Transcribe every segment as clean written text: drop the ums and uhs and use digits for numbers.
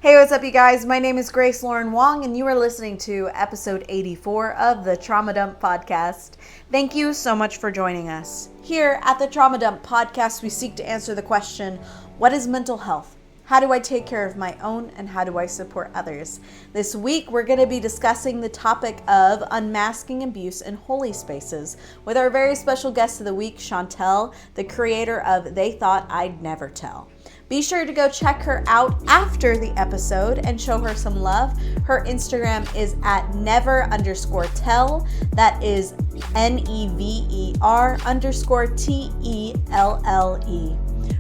Hey, what's up, you guys? My name is Grace Lauren Wong, and you are listening to episode 84 of the Trauma Dump Podcast. Thank you so much for joining us. Here at the Trauma Dump Podcast, we seek to answer the question, what is mental health? How do I take care of my own, and how do I support others? This week, we're going to be discussing the topic of unmasking abuse in holy spaces with our very special guest of the week, Chantelle, the creator of They Thought I'd Never Tell. Be sure to go check her out after the episode and show her some love. Her Instagram is at never_tell. That is NEVER_TELLE.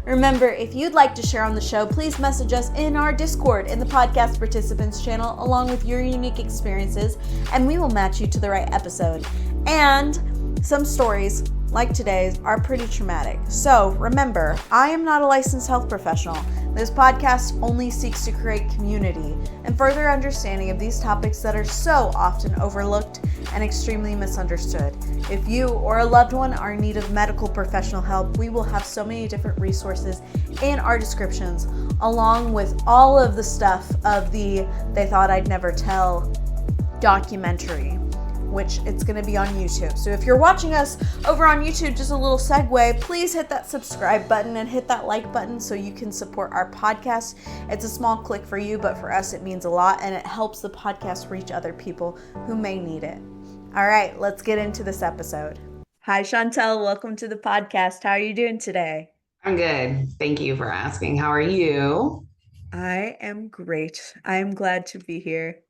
Remember, if you'd like to share on the show, please message us in our Discord in the podcast participants channel along with your unique experiences, and we will match you to the right episode. And some stories, like today's, are pretty traumatic. So remember, I am not a licensed health professional. This podcast only seeks to create community and further understanding of these topics that are so often overlooked and extremely misunderstood. If you or a loved one are in need of medical professional help, we will have so many different resources in our descriptions, along with all of the stuff of the They Thought I'd Never Tell documentary, which it's going to be on YouTube. So if you're watching us over on YouTube, just a little segue, please hit that subscribe button and hit that like button so you can support our podcast. It's a small click for you, but for us it means a lot, and it helps the podcast reach other people who may need it. All right, let's get into this episode. Hi, Chantelle. Welcome to the podcast. How are you doing today? I'm good. Thank you for asking. How are you? I am great. I am glad to be here.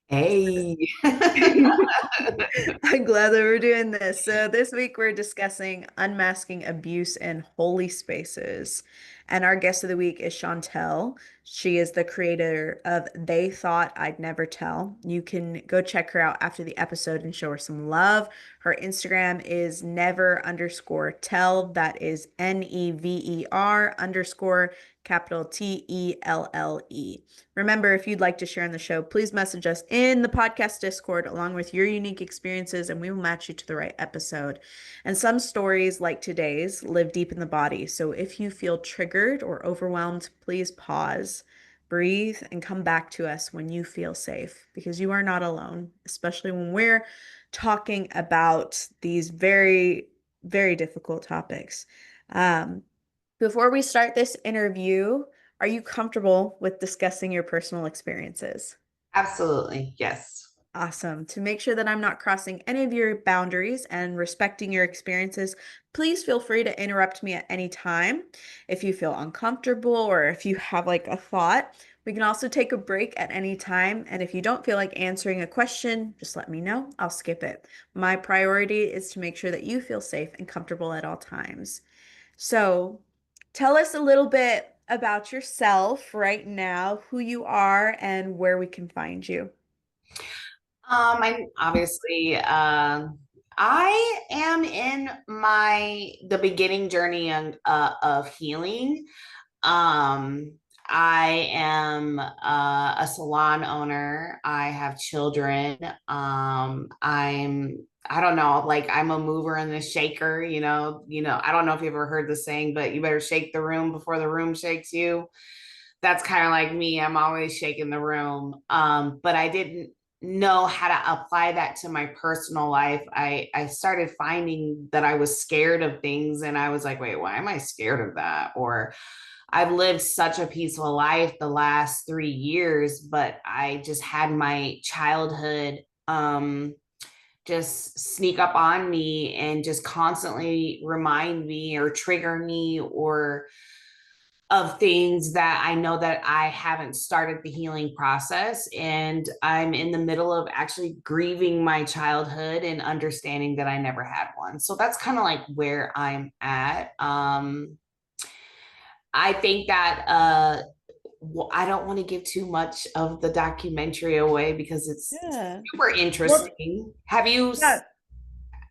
Hey. I'm glad that we're doing this. So this week we're discussing unmasking abuse in holy spaces. And our guest of the week is Chantelle. She is the creator of They Thought I'd Never Tell. You can go check her out after the episode and show her some love. Her Instagram is never_tell. That is NEVER_TELLE. Remember, if you'd like to share on the show, please message us in the podcast Discord along with your unique experiences, and we will match you to the right episode. And some stories, like today's, live deep in the body. So if you feel triggered or overwhelmed, please pause, breathe, and come back to us when you feel safe, because you are not alone, especially when we're talking about these very, very difficult topics. Before we start this interview, are you comfortable with discussing your personal experiences? Absolutely. Yes. Awesome. To make sure that I'm not crossing any of your boundaries and respecting your experiences, please feel free to interrupt me at any time. If you feel uncomfortable or if you have like a thought, we can also take a break at any time. And if you don't feel like answering a question, just let me know. I'll skip it. My priority is to make sure that you feel safe and comfortable at all times. So, tell us a little bit about yourself right now, who you are, and where we can find you. I'm obviously I am in the beginning journey of healing. Um I am a salon owner. I have children. I don't know, like I'm a mover and a shaker, I don't know if you've ever heard the saying, but you better shake the room before the room shakes you. That's kind of like me. I'm always shaking the room. But I didn't know how to apply that to my personal life. I started finding that I was scared of things, and I was like, wait, why am I scared of that? Or I've lived such a peaceful life the last 3 years, but I just had my childhood just sneak up on me and just constantly remind me or trigger me or of things that I know that I haven't started the healing process. And I'm in the middle of actually grieving my childhood and understanding that I never had one. So that's kind of like where I'm at. I think that I don't want to give too much of the documentary away because it's Yeah. super Well, interesting. Have you yeah,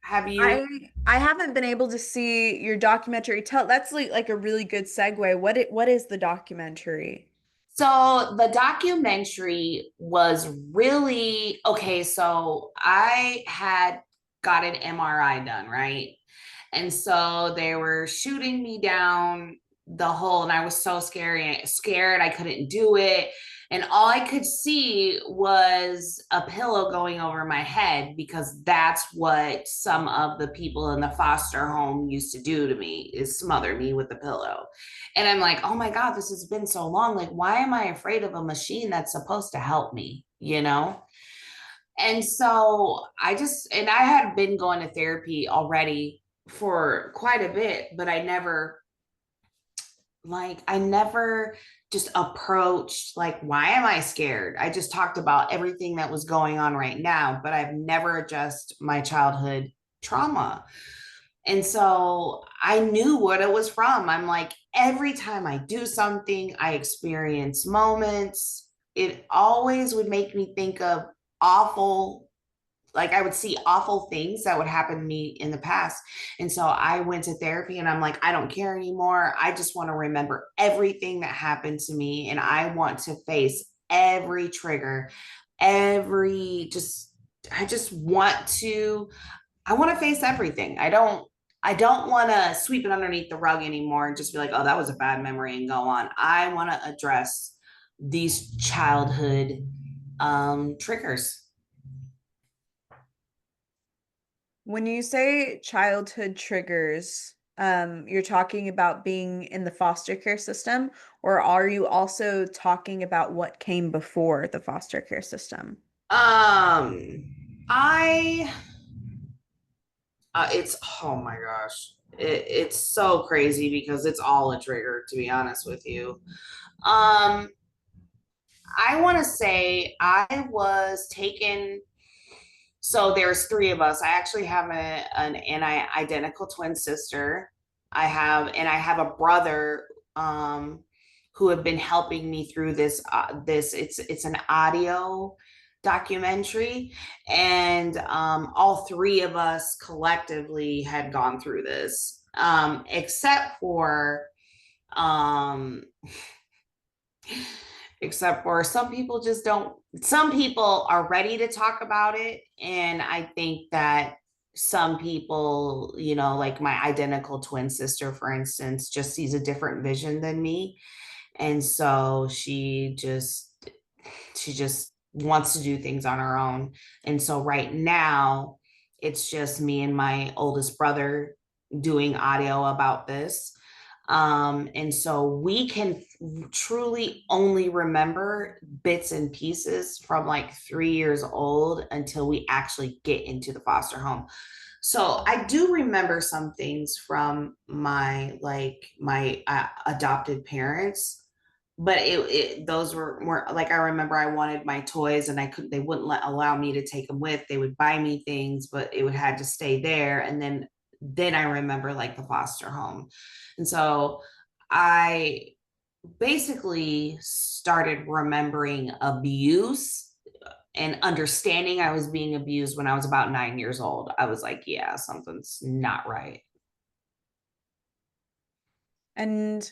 have you I I haven't been able to see your documentary. Tell That's like a really good segue. What is the documentary? So the documentary was really okay. So I had got an MRI done, right? And so they were shooting me down and I was so scared I couldn't do it. And all I could see was a pillow going over my head, because that's what some of the people in the foster home used to do to me, is smother me with the pillow. And I'm like, oh my God, this has been so long. Like, why am I afraid of a machine that's supposed to help me, you know? And so and I had been going to therapy already for quite a bit, but I never just approached, like, why am I scared? I just talked about everything that was going on right now, but I've never addressed my childhood trauma. And so I knew what it was from. I'm like, every time I do something, I experience moments. It always would make me think of awful, like I would see awful things that would happen to me in the past. And so I went to therapy, and I'm like, I don't care anymore. I just want to remember everything that happened to me. And I want to face every trigger, I just I want to face everything. I don't want to sweep it underneath the rug anymore and just be like, oh, that was a bad memory and go on. I want to address these childhood triggers. When you say childhood triggers, you're talking about being in the foster care system, or are you also talking about what came before the foster care system? I it's oh my gosh, it's so crazy because it's all a trigger, to be honest with you. Um, I want to say I was taken. So there's three of us. I actually have an identical twin sister. I have a brother who have been helping me through this. It's an audio documentary, and all three of us collectively had gone through this, except for um except for some people just don't. Some people are ready to talk about it, and I think that some people, like my identical twin sister, for instance, just sees a different vision than me. And so she just wants to do things on her own. And so right now it's just me and my oldest brother doing audio about this. And so we can truly only remember bits and pieces from like 3 years old until we actually get into the foster home. So I do remember some things from my adopted parents, but those were more like, I remember I wanted my toys and they wouldn't allow me to take them with. They would buy me things, but it would had to stay there. And then I remember like the foster home. And so I basically started remembering abuse and understanding I was being abused when I was about 9 years old. I was like, yeah, something's not right. And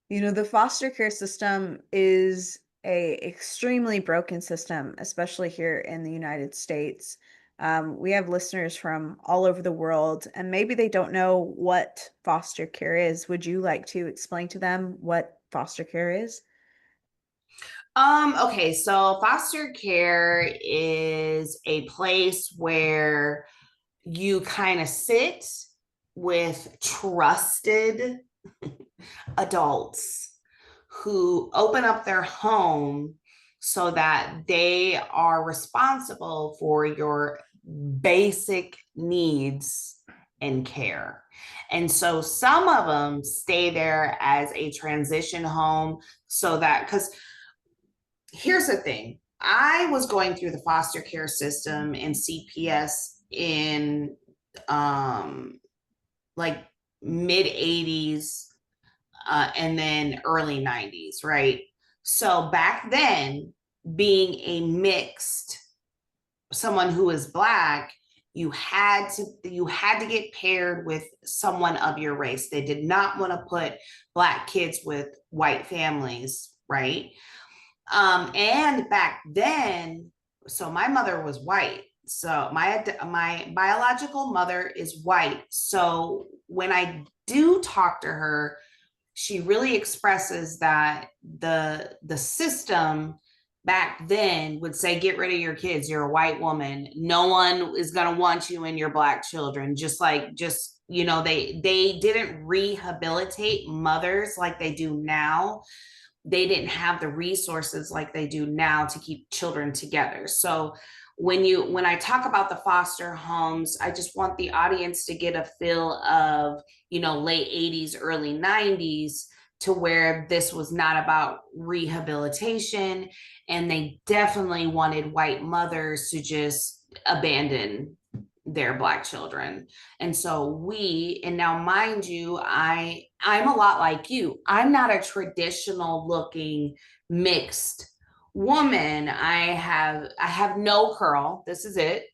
the foster care system is a extremely broken system, especially here in the United States. We have listeners from all over the world, and maybe they don't know what foster care is. Would you like to explain to them what foster care is? Okay, so foster care is a place where you kind of sit with trusted adults who open up their home so that they are responsible for your basic needs and care. And so some of them stay there as a transition home, so that, because here's the thing, I was going through the foster care system and CPS in like mid 80s, and then early 90s, right? So back then, being a mixed, someone who is Black, you had to get paired with someone of your race. They did not want to put Black kids with white families, right? And back then, so my mother was white. So my biological mother is white. So when I do talk to her, she really expresses that the system back then would say, get rid of your kids, you're a white woman, no one is going to want you and your black children. Just you know, they didn't rehabilitate mothers like they do now. They didn't have the resources like they do now to keep children together. So when I talk about the foster homes, I just want the audience to get a feel of, you know, late 80s, early 90s, to where this was not about rehabilitation, and they definitely wanted white mothers to just abandon their black children. And so and now mind you, I'm a lot like you. I'm not a traditional looking mixed woman. I have no curl. This is it.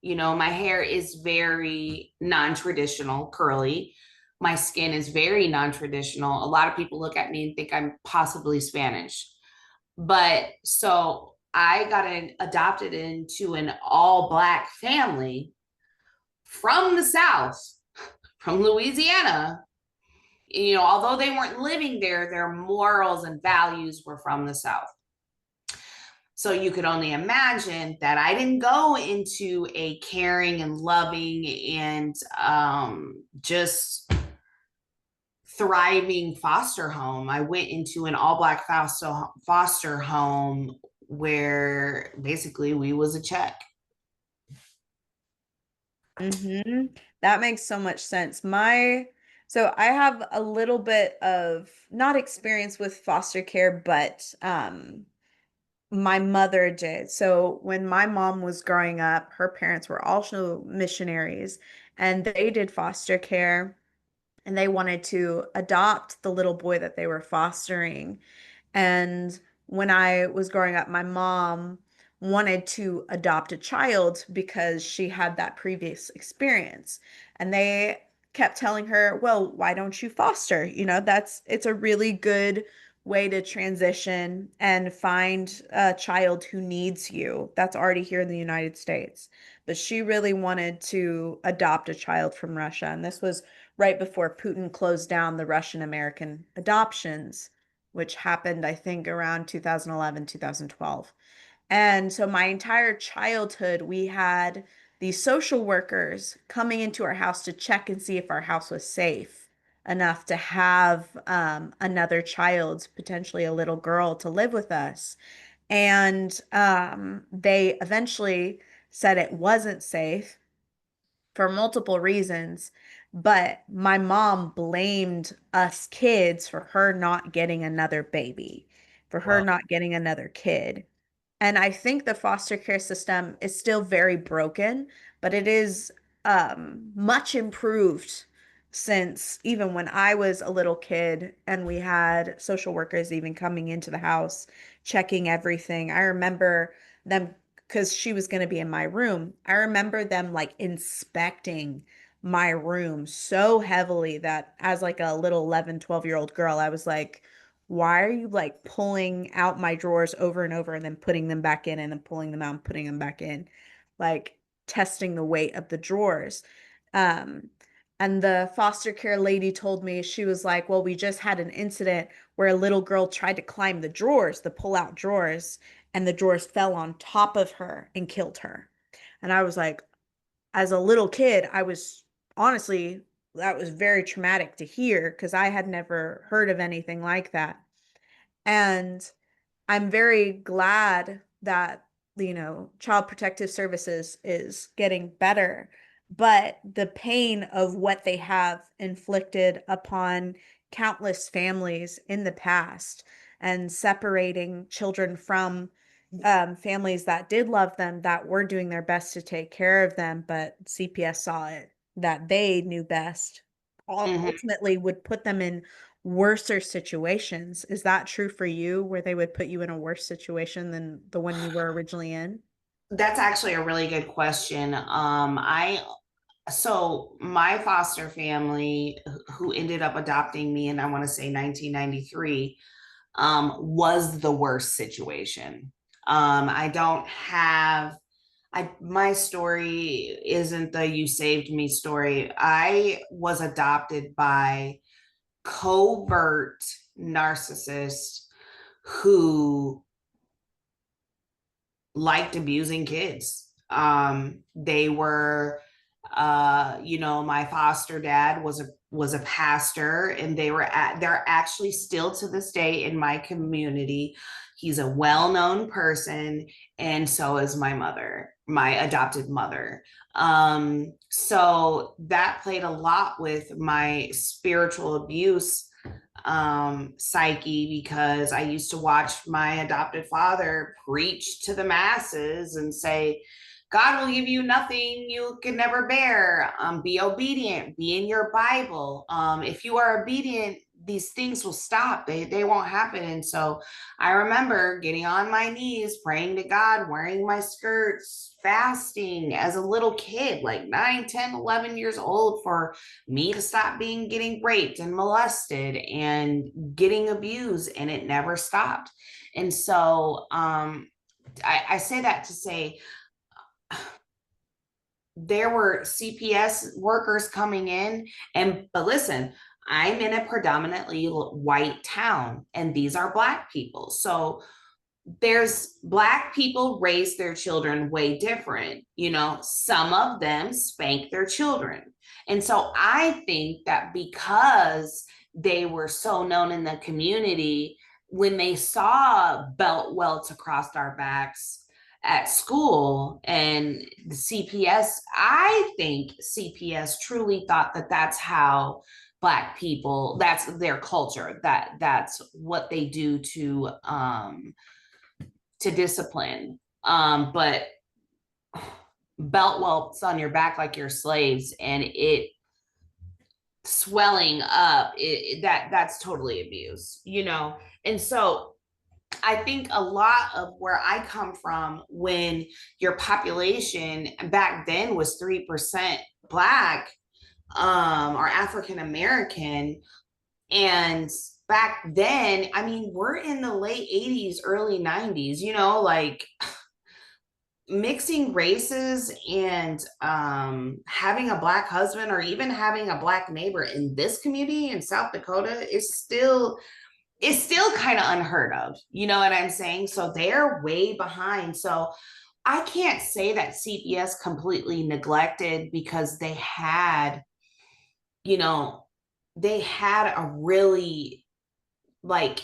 You know, my hair is very non-traditional, curly. My skin is very non-traditional. A lot of people look at me and think I'm possibly Spanish. But so I got adopted into an all black family from the South, from Louisiana. You know, although they weren't living there, their morals and values were from the South. So you could only imagine that I didn't go into a caring and loving and just thriving foster home. I went into an all black foster home where basically we was a check. That makes so much sense. So I have a little bit of not experience with foster care, but my mother did. So when my mom was growing up, her parents were also missionaries and they did foster care and they wanted to adopt the little boy that they were fostering. And when I was growing up, my mom wanted to adopt a child because she had that previous experience. And they kept telling her, well, why don't you foster? You know, it's a really good way to transition and find a child who needs you that's already here in the United States. But she really wanted to adopt a child from Russia. And this was right before Putin closed down the Russian American adoptions, which happened, I think, around 2011, 2012. And so my entire childhood, we had these social workers coming into our house to check and see if our house was safe enough to have another child, potentially a little girl, to live with us. And they eventually said it wasn't safe for multiple reasons. But my mom blamed us kids for her not getting another baby, for her Well, not getting another kid. And I think the foster care system is still very broken, but it is much improved since even when I was a little kid and we had social workers even coming into the house, checking everything. I remember them because she was going to be in my room. I remember them like inspecting my room so heavily that as like a little 11, 12-year-old girl, I was like, why are you like pulling out my drawers over and over and then putting them back in and then pulling them out and putting them back in, like testing the weight of the drawers. Um, and the foster care lady told me, she was like, well, we just had an incident where a little girl tried to climb the drawers, the pull-out drawers, and the drawers fell on top of her and killed her. And I was like, as a little kid, I was honestly, that was very traumatic to hear because I had never heard of anything like that. And I'm very glad that, Child Protective Services is getting better, but the pain of what they have inflicted upon countless families in the past and separating children from families that did love them, that were doing their best to take care of them, but CPS saw it that they knew best, mhm. ultimately would put them in worser situations. Is that true for you, where they would put you in a worse situation than the one you were originally in? That's actually a really good question. I So my foster family, who ended up adopting me in, I want to say 1993, was the worst situation. I don't have my story isn't the you saved me story. I was adopted by covert narcissist who liked abusing kids. They were, my foster dad was a pastor, and they're actually still to this day in my community. He's a well-known person, and so is my mother, my adopted mother. So that played a lot with my spiritual abuse psyche, because I used to watch my adopted father preach to the masses and say, God will give you nothing you can never bear. Be obedient, be in your Bible. If you are obedient, these things will stop. They won't happen. And so I remember getting on my knees, praying to God, wearing my skirts, fasting as a little kid, like 9, 10, 11 years old, for me to stop getting raped and molested and getting abused, and it never stopped. And so I say that to say, there were CPS workers coming in, but listen, I'm in a predominantly white town, and these are Black people. So there's Black people raise their children way different. Some of them spank their children. And so I think that because they were so known in the community, when they saw belt welts across our backs at school and the CPS, I think CPS truly thought that that's how Black people, that's their culture, that's what they do to discipline. But belt welts on your back like you're slaves, and it swelling up, that's totally abuse, And so I think a lot of where I come from, when your population back then was 3% Black, or African American, and back then, I mean, we're in the late 80s, early 90s, like mixing races and having a Black husband, or even having a Black neighbor in this community in South Dakota, is still kind of unheard of. You know what I'm saying? So they're way behind. So I can't say that CPS completely neglected, because they had, they had a really, like,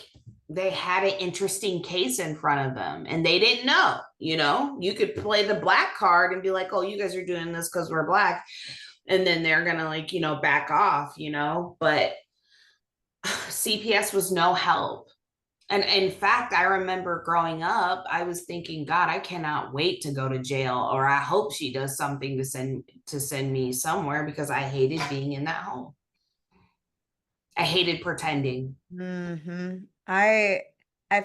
they had an interesting case in front of them, and they didn't know. You could play the Black card and be like, oh, you guys are doing this because we're Black, and then they're gonna back off, but CPS was no help. And in fact, I remember growing up, I was thinking, God, I cannot wait to go to jail, or I hope she does something to send me somewhere, because I hated being in that home. I hated pretending. I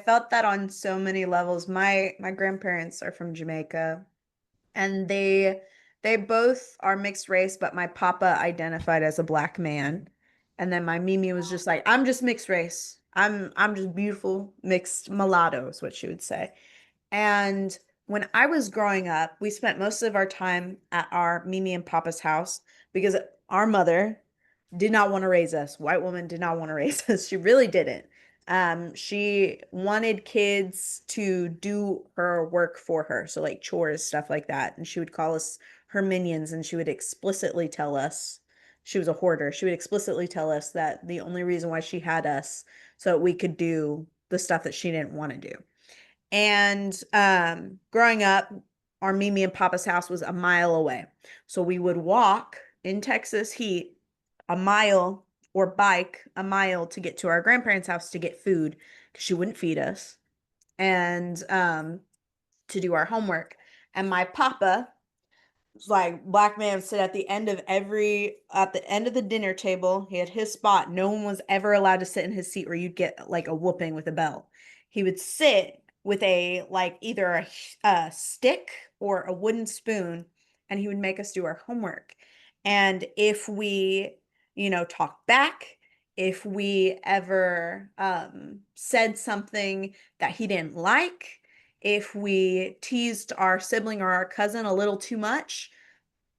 felt that on so many levels. My grandparents are from Jamaica, and they both are mixed race, but my papa identified as a Black man. And then my Mimi was just like, I'm just mixed race. I'm just beautiful mixed mulatto is what she would say. And when I was growing up, we spent most of our time at our Mimi and Papa's house, because our mother did not want to raise us. White woman did not want to raise us. She really didn't. She wanted kids to do her work for her. So like chores, stuff like that. And she would call us her minions, and she would explicitly tell us, she was a hoarder. She would explicitly tell us that the only reason why she had us so that we could do the stuff that she didn't want to do. And growing up, our Mimi and Papa's house was a mile away. So we would walk in Texas heat a mile, or bike a mile, to get to our grandparents' house to get food, because she wouldn't feed us, and to do our homework. And my papa, like, Black man, sit at the end of the dinner table. He had his spot. No one was ever allowed to sit in his seat, or you'd get like a whooping with a belt. He would sit with either a stick or a wooden spoon, and he would make us do our homework. And if we, talked back, if we ever said something that he didn't like, if we teased our sibling or our cousin a little too much,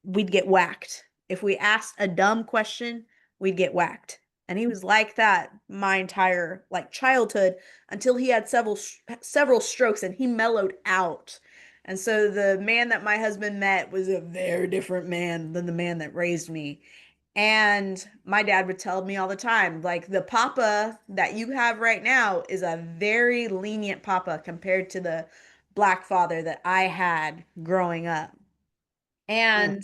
we'd get whacked. If we asked a dumb question, we'd get whacked. And he was like that my entire like childhood until he had several strokes and he mellowed out. And so the man that my husband met was a very different man than the man that raised me. And my dad would tell me all the time, like, the papa that you have right now is a very lenient papa compared to the black father that I had growing up. Mm, And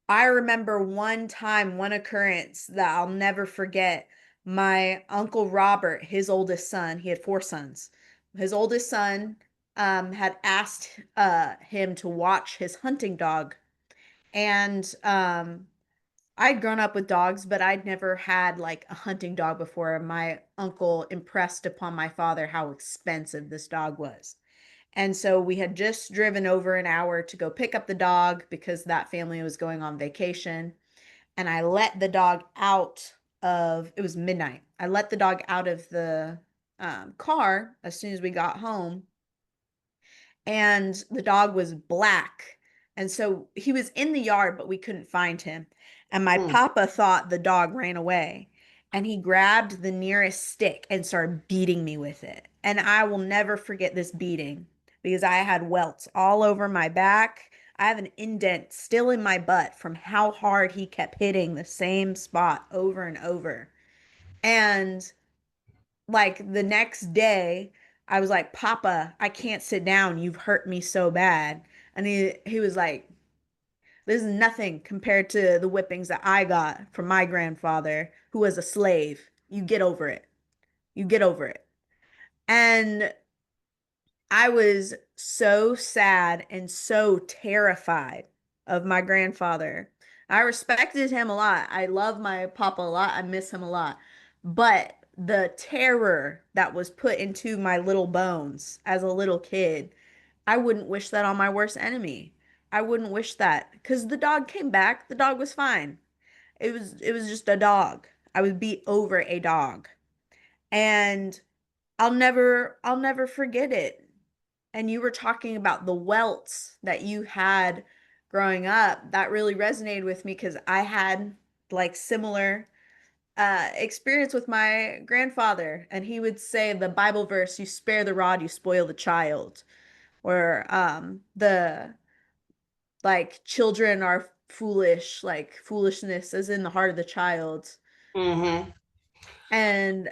I remember one time, one occurrence that I'll never forget. My uncle Robert, his oldest son, he had four sons. His oldest son had asked him to watch his hunting dog. And I'd grown up with dogs, but I'd never had like a hunting dog before. My uncle impressed upon my father how expensive this dog was. And so we had just driven over an hour to go pick up the dog because that family was going on vacation. And I let the dog out of, it was midnight. I let the dog out of the car as soon as we got home, and the dog was black. And so he was in the yard, but we couldn't find him. And my mm. papa thought the dog ran away. And he grabbed the nearest stick and started beating me with it. And I will never forget this beating because I had welts all over my back. I have an indent still in my butt from how hard he kept hitting the same spot over and over. And like the next day, I was like, Papa, I can't sit down. You've hurt me so bad. And he was like, this is nothing compared to the whippings that I got from my grandfather, who was a slave. You get over it. You get over it. And I was so sad and so terrified of my grandfather. I respected him a lot. I love my papa a lot. I miss him a lot. But the terror that was put into my little bones as a little kid, I wouldn't wish that on my worst enemy. I wouldn't wish that because the dog came back. The dog was fine. It was just a dog. I was beat over a dog. And I'll never forget it. And you were talking about the welts that you had growing up. That really resonated with me because I had like similar experience with my grandfather. And he would say the Bible verse, you spare the rod, you spoil the child. Or the like children are foolish, like foolishness is in the heart of the child. Mm-hmm. And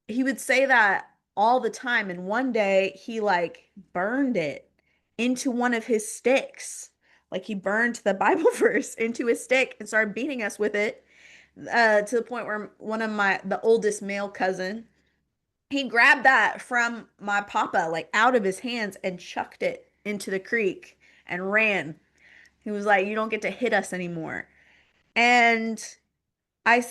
he would say that all the time. And one day he like burned it into one of his sticks. Like he burned the Bible verse into his stick and started beating us with it, to the point where one of the oldest male cousin, he grabbed that from my papa, like out of his hands and chucked it into the creek and ran. He was like, you don't get to hit us anymore. And I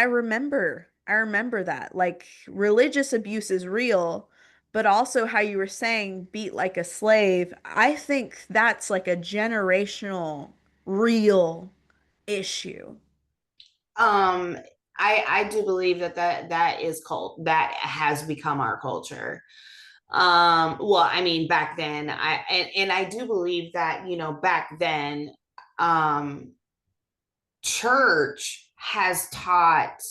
remember that. Like religious abuse is real, but also how you were saying beat like a slave. I think that's like a generational real issue. Um, I do believe that is cult that has become our culture. Well, I mean, back then, and I do believe that, back then, um, church has taught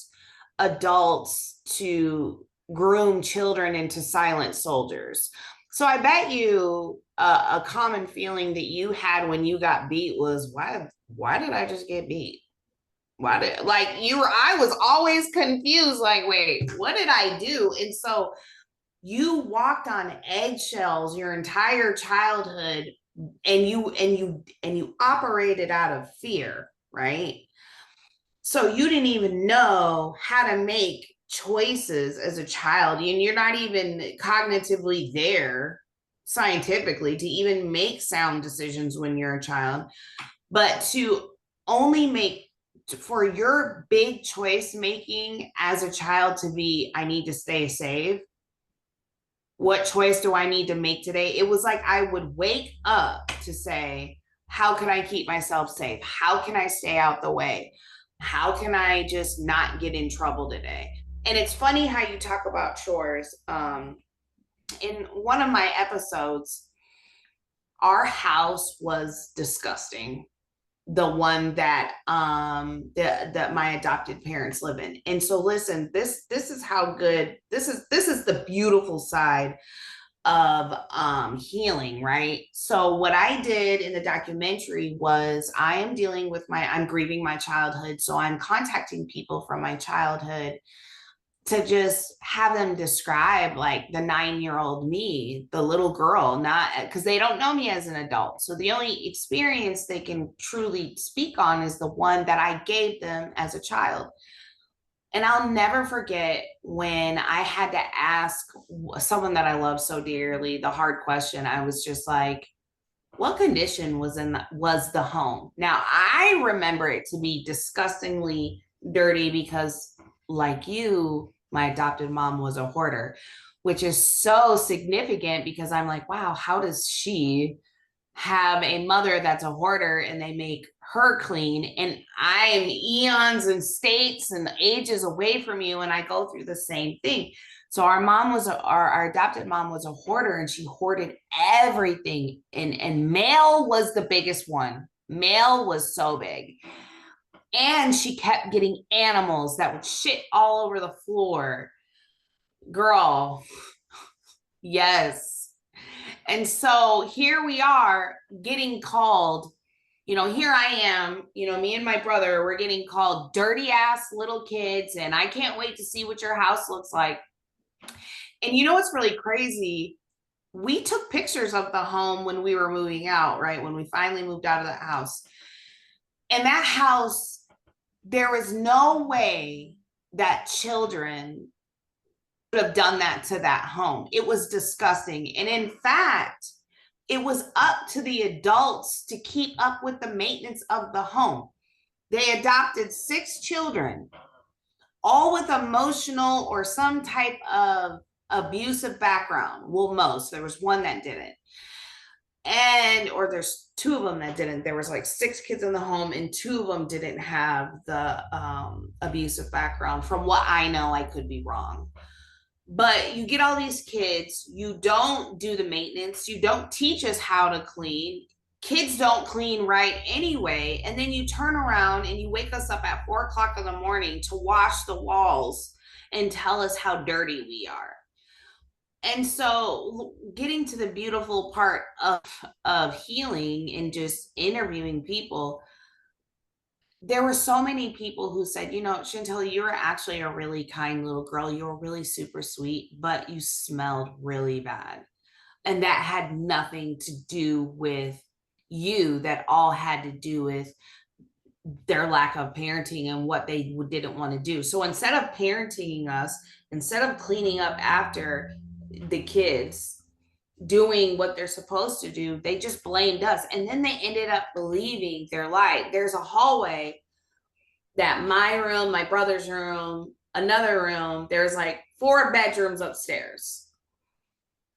adults to groom children into silent soldiers. So I bet you a common feeling that you had when you got beat was, why did I just get beat? Why did, like, I was always confused, like, wait, what did I do? And so you walked on eggshells your entire childhood, and you operated out of fear, right? So you didn't even know how to make choices as a child, and you're not even cognitively there scientifically to even make sound decisions when you're a child. But to only make, for your big choice making as a child to be, I need to stay safe. What choice do I need to make today? It was like I would wake up to say, how can I keep myself safe? How can I stay out the way? How can I just not get in trouble today? And it's funny how you talk about chores. In one of my episodes, our house was disgusting. the one that that my adopted parents live in. And so listen, this is how good this is the beautiful side of healing, right? So what I did in the documentary was I'm grieving my childhood, so I'm contacting people from my childhood to just have them describe like the 9-year old me, the little girl, not because they don't know me as an adult. So the only experience they can truly speak on is the one that I gave them as a child. And I'll never forget when I had to ask someone that I love so dearly the hard question. I was just like, what condition was the home? Now I remember it to be disgustingly dirty because, like you, my adopted mom was a hoarder, which is so significant because I'm like, wow, how does she have a mother that's a hoarder and they make her clean, and I'm eons and states and ages away from you and I go through the same thing. So our adopted mom was a hoarder, and she hoarded everything, and mail was the biggest one. Mail was so big, and she kept getting animals that would shit all over the floor. Girl, yes. And so here we are getting called, here I am, me and my brother, we're getting called dirty ass little kids, and I can't wait to see what your house looks like. And you know what's really crazy? We took pictures of the home when we were moving out, right? When we finally moved out of the house. And that house, there was no way that children would have done that to that home. It was disgusting. And in fact, it was up to the adults to keep up with the maintenance of the home. They adopted 6 children, all with emotional or some type of abusive background. Well, most. There was one that didn't. Or there's 2 of them that didn't. There was like 6 kids in the home, and 2 of them didn't have the abusive background. From what I know, I could be wrong. But you get all these kids, you don't do the maintenance, you don't teach us how to clean. Kids don't clean right anyway. And then you turn around and you wake us up at 4 o'clock in the morning to wash the walls and tell us how dirty we are. And so getting to the beautiful part of healing and just interviewing people, there were so many people who said, Chantelle, you were actually a really kind little girl. You were really super sweet, but you smelled really bad. And that had nothing to do with you. That all had to do with their lack of parenting and what they didn't want to do. So instead of parenting us, instead of cleaning up after the kids, doing what they're supposed to do, they just blamed us. And then they ended up believing their lie. There's a hallway that my room, my brother's room, another room, there's like 4 bedrooms upstairs.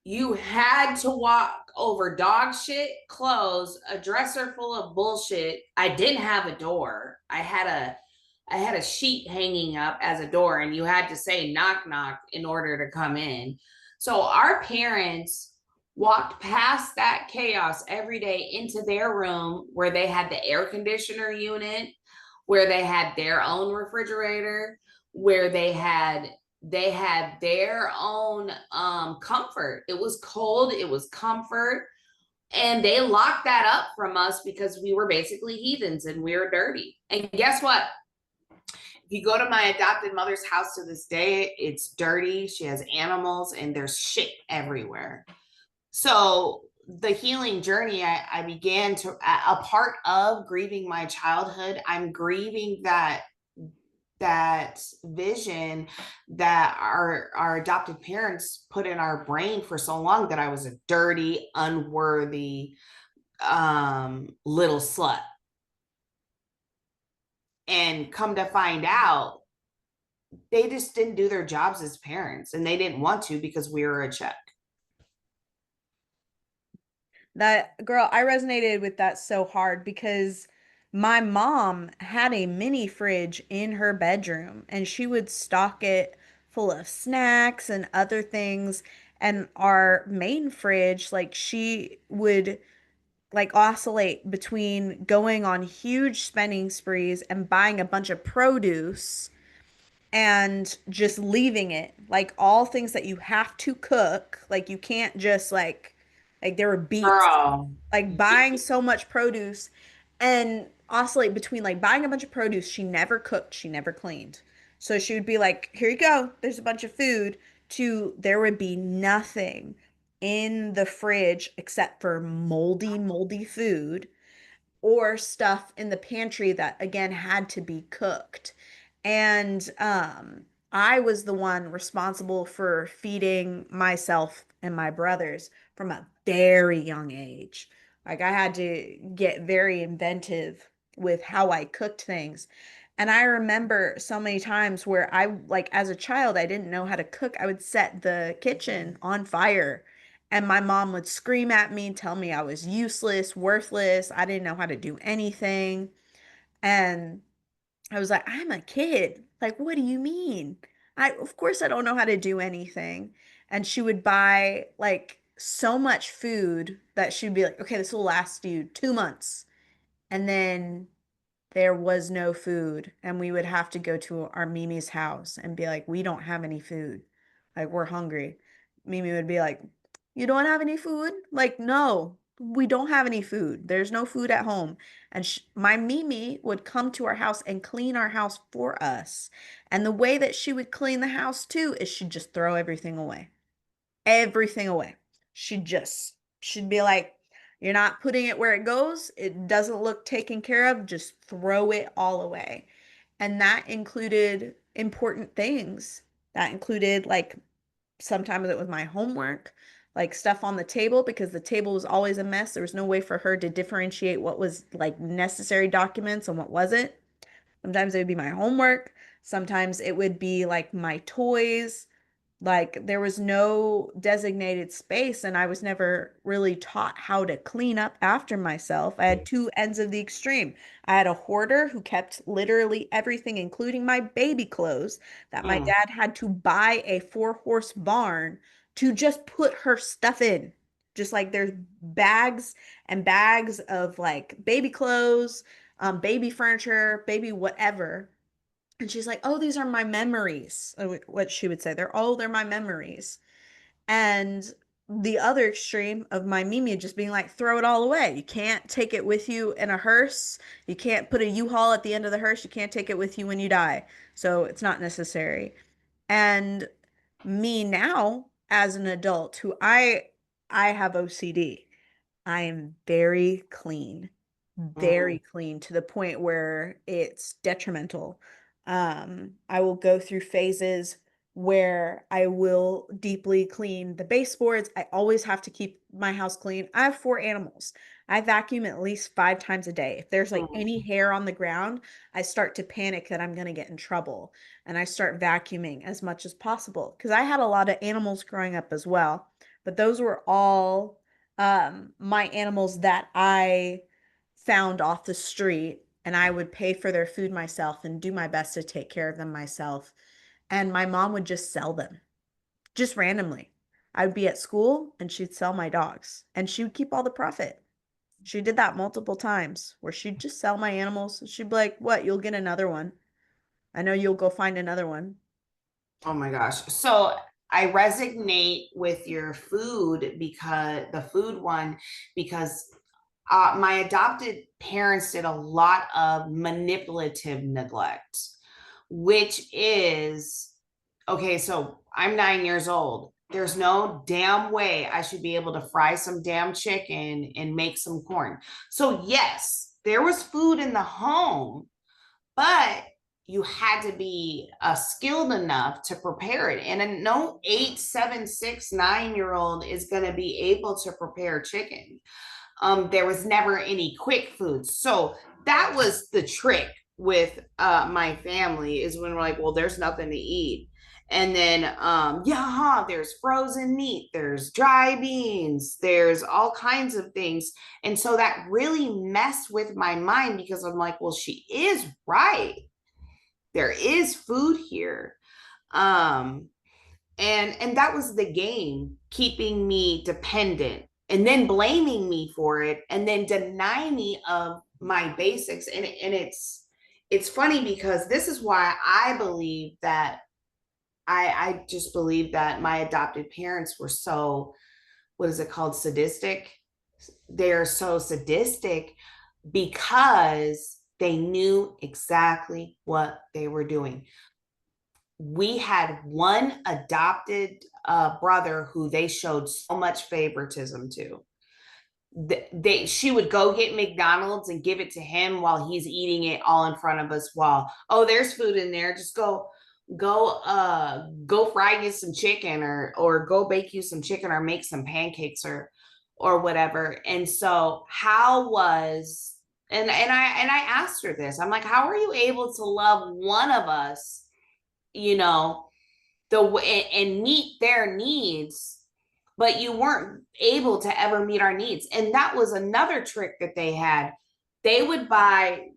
You had to walk over dog shit, clothes, a dresser full of bullshit. I didn't have a door. I had a sheet hanging up as a door, and you had to say knock knock in order to come in. So our parents walked past that chaos every day into their room where they had the air conditioner unit, where they had their own refrigerator, where they had their own comfort. It was cold, it was comfort, and they locked that up from us because we were basically heathens and we were dirty. And guess what? If you go to my adopted mother's house to this day, it's dirty. She has animals and there's shit everywhere. So the healing journey I began to, a part of grieving my childhood, I'm grieving that vision that our adopted parents put in our brain for so long, that I was a dirty, unworthy little slut. And come to find out, they just didn't do their jobs as parents, and they didn't want to because we were a check. That girl, I resonated with that so hard because my mom had a mini fridge in her bedroom and she would stock it full of snacks and other things. And our main fridge, like she would like oscillate between going on huge spending sprees and buying a bunch of produce and just leaving it, like all things that you have to cook, like you can't just like there were beets, Girl. like buying so much produce, and oscillate between like buying a bunch of produce she never cooked, she never cleaned. So she would be like, here you go, there's a bunch of food, to there would be nothing in the fridge except for moldy food or stuff in the pantry that again had to be cooked. And I was the one responsible for feeding myself and my brothers from a very young age. Like I had to get very inventive with how I cooked things. And I remember so many times where I, like as a child, I didn't know how to cook. I would set the kitchen on fire and my mom would scream at me, tell me I was useless, worthless. I didn't know how to do anything. And I was like, I'm a kid. Like, what do you mean? Of course, I don't know how to do anything. And she would buy like so much food that she'd be like, okay, this will last you 2 months. And then there was no food. And we would have to go to our Mimi's house and be like, we don't have any food. Like, we're hungry. Mimi would be like, you don't have any food? Like, no, we don't have any food. There's no food at home. And my Mimi would come to our house and clean our house for us. And the way that she would clean the house too is she'd just throw everything away. She'd be like, you're not putting it where it goes. It doesn't look taken care of. Just throw it all away. And that included important things. That included like sometimes it was my homework, like stuff on the table because the table was always a mess. There was no way for her to differentiate what was like necessary documents and what wasn't. Sometimes it would be my homework. Sometimes it would be like my toys. Like there was no designated space, and I was never really taught how to clean up after myself. I had two ends of the extreme. I had a hoarder who kept literally everything, including my baby clothes, that my Mm. dad had to buy a four-horse barn to just put her stuff in. Just like there's bags and bags of like baby clothes, baby furniture, baby whatever. And she's like, "Oh, these are my memories." What she would say, they're my memories. And the other extreme of my Mimi just being like, throw it all away. You can't take it with you in a hearse. You can't put a U-Haul at the end of the hearse. You can't take it with you when you die. So it's not necessary. And me now as an adult who I have OCD. I am very Mm. clean to the point where it's detrimental. I will go through phases where I will deeply clean the baseboards. I always have to keep my house clean. I have four animals. I vacuum at least 5 times a day. If there's like any Mm. hair on the ground, I start to panic that I'm going to get in trouble. And I start vacuuming as much as possible because I had a lot of animals growing up as well. But those were all my animals that I found off the street, and I would pay for their food myself and do my best to take care of them myself. And my mom would just sell them just randomly. I would be at school and she'd sell my dogs and she would keep all the profit. She did that multiple times where she'd just sell my animals. She'd be like, "What? You'll get another one. I know you'll go find another one." Oh my gosh. So I resonate with your food because the food one, because my adopted parents did a lot of manipulative neglect, which is okay. So I'm 9 years old. There's no damn way I should be able to fry some damn chicken and make some corn. So, yes, there was food in the home, but you had to be skilled enough to prepare it. And no 8, 7, 6, 9 year old is going to be able to prepare chicken. There was never any quick foods. So that was the trick with my family is when we're like, well, there's nothing to eat. And then, there's frozen meat, there's dry beans, there's all kinds of things. And so that really messed with my mind because I'm like, well, she is right. There is food here. Um, and that was the game, keeping me dependent and then blaming me for it, and then denying me of my basics. And it's funny because this is why I believe that I just believe that my adopted parents were so, what is it called, sadistic. They're so sadistic because they knew exactly what they were doing. We had one adopted brother who they showed so much favoritism to. She would go get McDonald's and give it to him while he's eating it all in front of us, while, oh, there's food in there, just go fry you some chicken, or go bake you some chicken, or make some pancakes, or whatever. And so how was, and I asked her this, I'm like, how are you able to love one of us, you know, the way, and meet their needs, but you weren't able to ever meet our needs? And that was another trick that they had. They would buy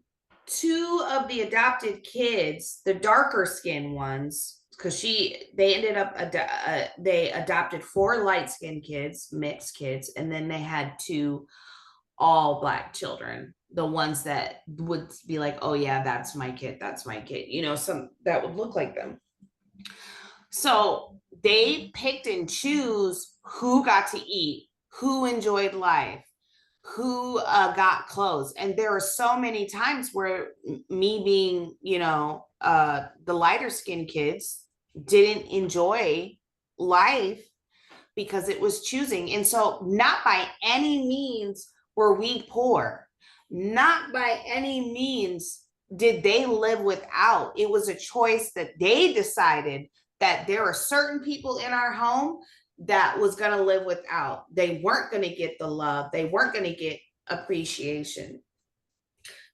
two of the adopted kids, the darker skinned ones, because they ended up they adopted four light skinned kids, mixed kids, and then they had two all Black children, the ones that would be like, oh yeah, that's my kid, that's my kid, some that would look like them. So they picked and choose who got to eat, who enjoyed life, who got clothes. And there were so many times where me being, the lighter skinned kids didn't enjoy life because it was choosing. And so not by any means were we poor. Not by any means did they live without. It was a choice that they decided that there are certain people in our home that was going to live without. They weren't going to get the love. They weren't going to get appreciation.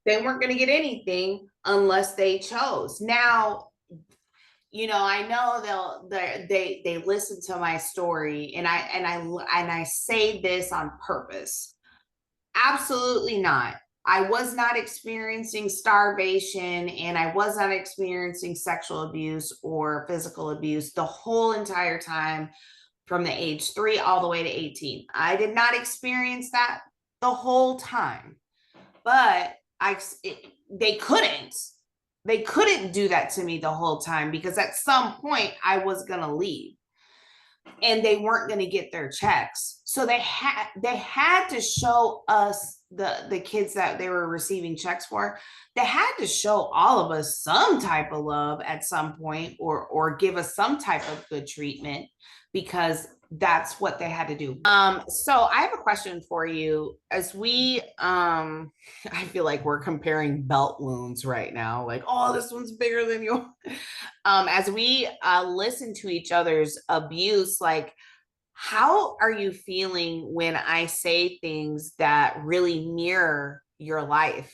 They weren't going to get anything unless they chose. Now, I know they listen to my story, and I say this on purpose. Absolutely not. I was not experiencing starvation, and I was not experiencing sexual abuse or physical abuse the whole entire time from the age 3 all the way to 18. I did not experience that the whole time, but they couldn't do that to me the whole time, because at some point I was going to leave and they weren't going to get their checks. So they had to show us, the kids that they were receiving checks for, they had to show all of us some type of love at some point, or give us some type of good treatment, because that's what they had to do. So I have a question for you. As we I feel like we're comparing belt wounds right now, like, oh, this one's bigger than yours. As we listen to each other's abuse, like, how are you feeling when I say things that really mirror your life?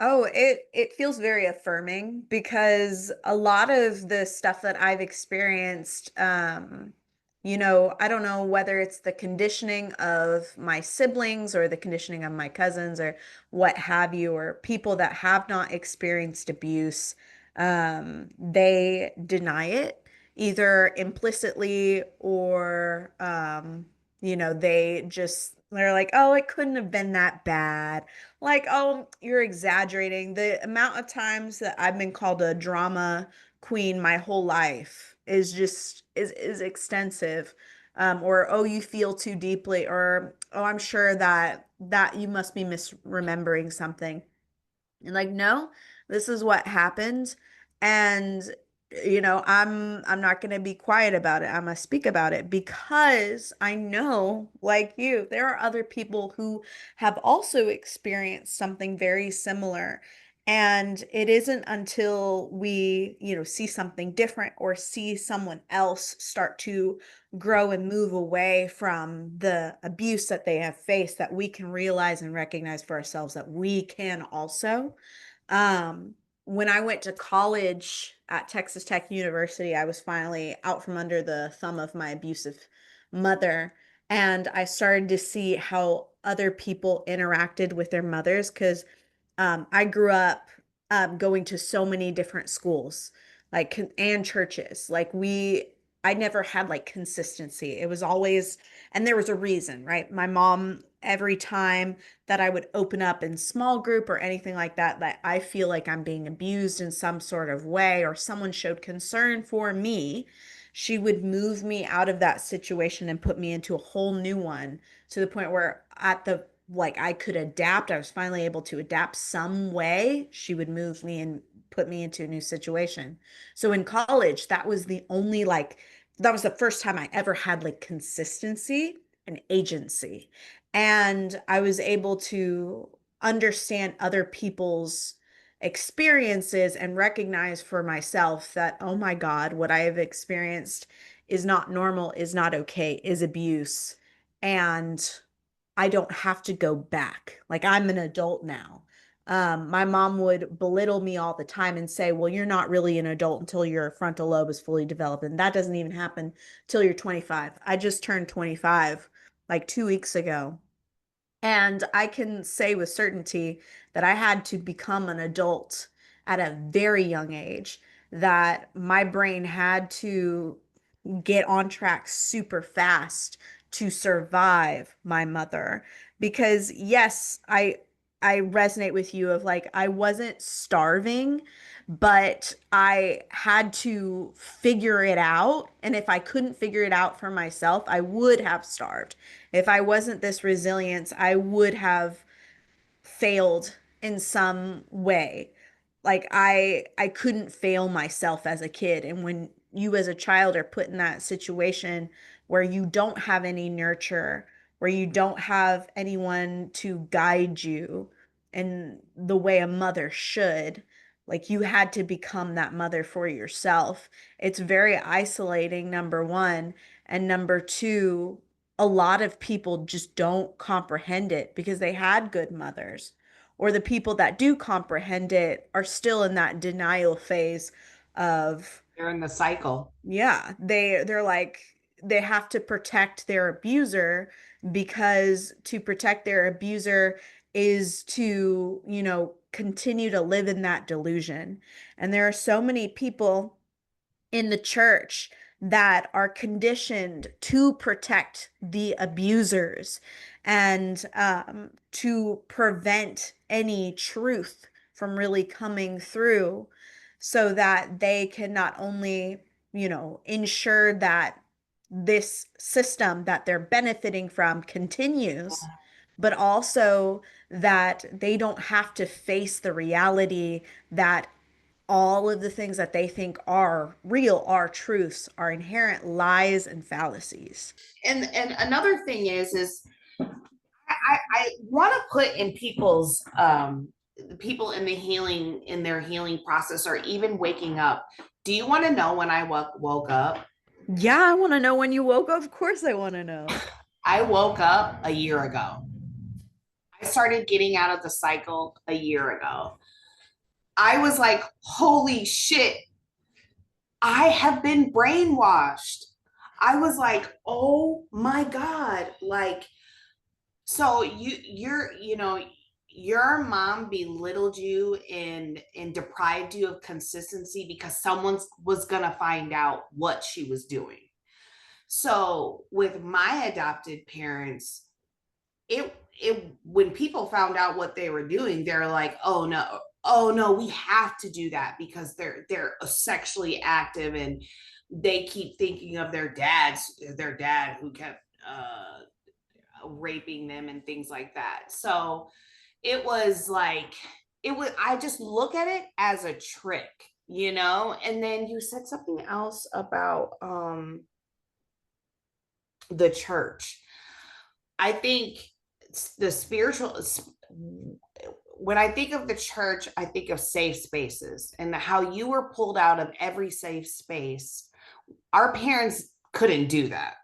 Oh, it feels very affirming, because a lot of the stuff that I've experienced, I don't know whether it's the conditioning of my siblings or the conditioning of my cousins or what have you, or people that have not experienced abuse, they deny it either implicitly, or they're like, oh, it couldn't have been that bad. Like, oh, you're exaggerating. The amount of times that I've been called a drama queen my whole life is extensive. Or, oh, you feel too deeply, or, oh, I'm sure that you must be misremembering something. And like, no, this is what happened. And I'm not going to be quiet about it. I'm going to speak about it, because I know, like you, there are other people who have also experienced something very similar. And it isn't until we, see something different, or see someone else start to grow and move away from the abuse that they have faced, that we can realize and recognize for ourselves that we can also. When I went to college at Texas Tech University, I was finally out from under the thumb of my abusive mother. And I started to see how other people interacted with their mothers, because I grew up going to so many different schools, like, and churches. Like, we I never had like consistency. It was always, and there was a reason, right? My mom, every time that I would open up in small group or anything like that, that I feel like I'm being abused in some sort of way or someone showed concern for me, she would move me out of that situation and put me into a whole new one, to the point where at the like I could adapt. I was finally able to adapt some way. She would move me and put me into a new situation. So in college, that was the only like that was the first time I ever had like consistency and agency. And I was able to understand other people's experiences and recognize for myself that, oh my God, what I have experienced is not normal, is not okay, is abuse. And I don't have to go back. Like I'm an adult now. My mom would belittle me all the time and say, well, you're not really an adult until your frontal lobe is fully developed. And that doesn't even happen till you're 25. I just turned 25 like 2 weeks ago. And I can say with certainty that I had to become an adult at a very young age, that my brain had to get on track super fast to survive my mother. Because yes, I resonate with you of like I wasn't starving, but I had to figure it out. And if I couldn't figure it out for myself, I would have starved. If I wasn't this resilient, I would have failed in some way. Like I couldn't fail myself as a kid. And when you as a child are put in that situation where you don't have any nurture, where you don't have anyone to guide you in the way a mother should, like you had to become that mother for yourself. It's very isolating, number one. And number two, a lot of people just don't comprehend it because they had good mothers, or the people that do comprehend it are still in that denial phase of, They're in the cycle. yeah, they're like they have to protect their abuser, because to protect their abuser is to, continue to live in that delusion. And there are so many people in the church that are conditioned to protect the abusers and to prevent any truth from really coming through, so that they can not only, ensure that this system that they're benefiting from continues, but also that they don't have to face the reality that all of the things that they think are real, are truths, are inherent lies and fallacies. And another thing is I want to put in people's people in the healing in their healing process, or even waking up. Do you want to know when I woke up? Yeah, I want to know when you woke up. Of course, I want to know. I woke up a year ago. I started getting out of the cycle a year ago. I was like, holy shit, I have been brainwashed. I was like, oh my God. Like, so your mom belittled you and deprived you of consistency because someone was gonna find out what she was doing. So with my adopted parents, it when people found out what they were doing, they're like, oh no, we have to do that because they're sexually active, and they keep thinking of their dad who kept raping them and things like that. So it was like, I just look at it as a trick. And then you said something else about the church. I think the spiritual, when I think of the church, I think of safe spaces and how you were pulled out of every safe space. Our parents couldn't do that.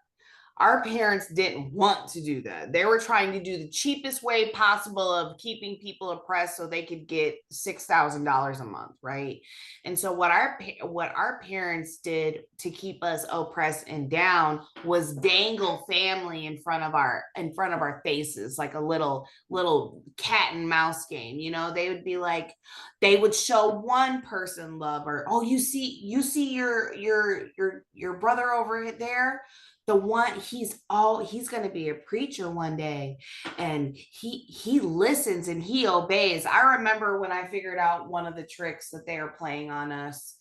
Our parents didn't want to do that. They were trying to do the cheapest way possible of keeping people oppressed so they could get $6,000 a month, right? And so what our parents did to keep us oppressed and down was dangle family in front of our faces, like a little cat and mouse game. They would be like, they would show one person love, or, oh, you see your brother over there, the one, he's going to be a preacher one day, and he listens and he obeys. I remember when I figured out one of the tricks that they were playing on us,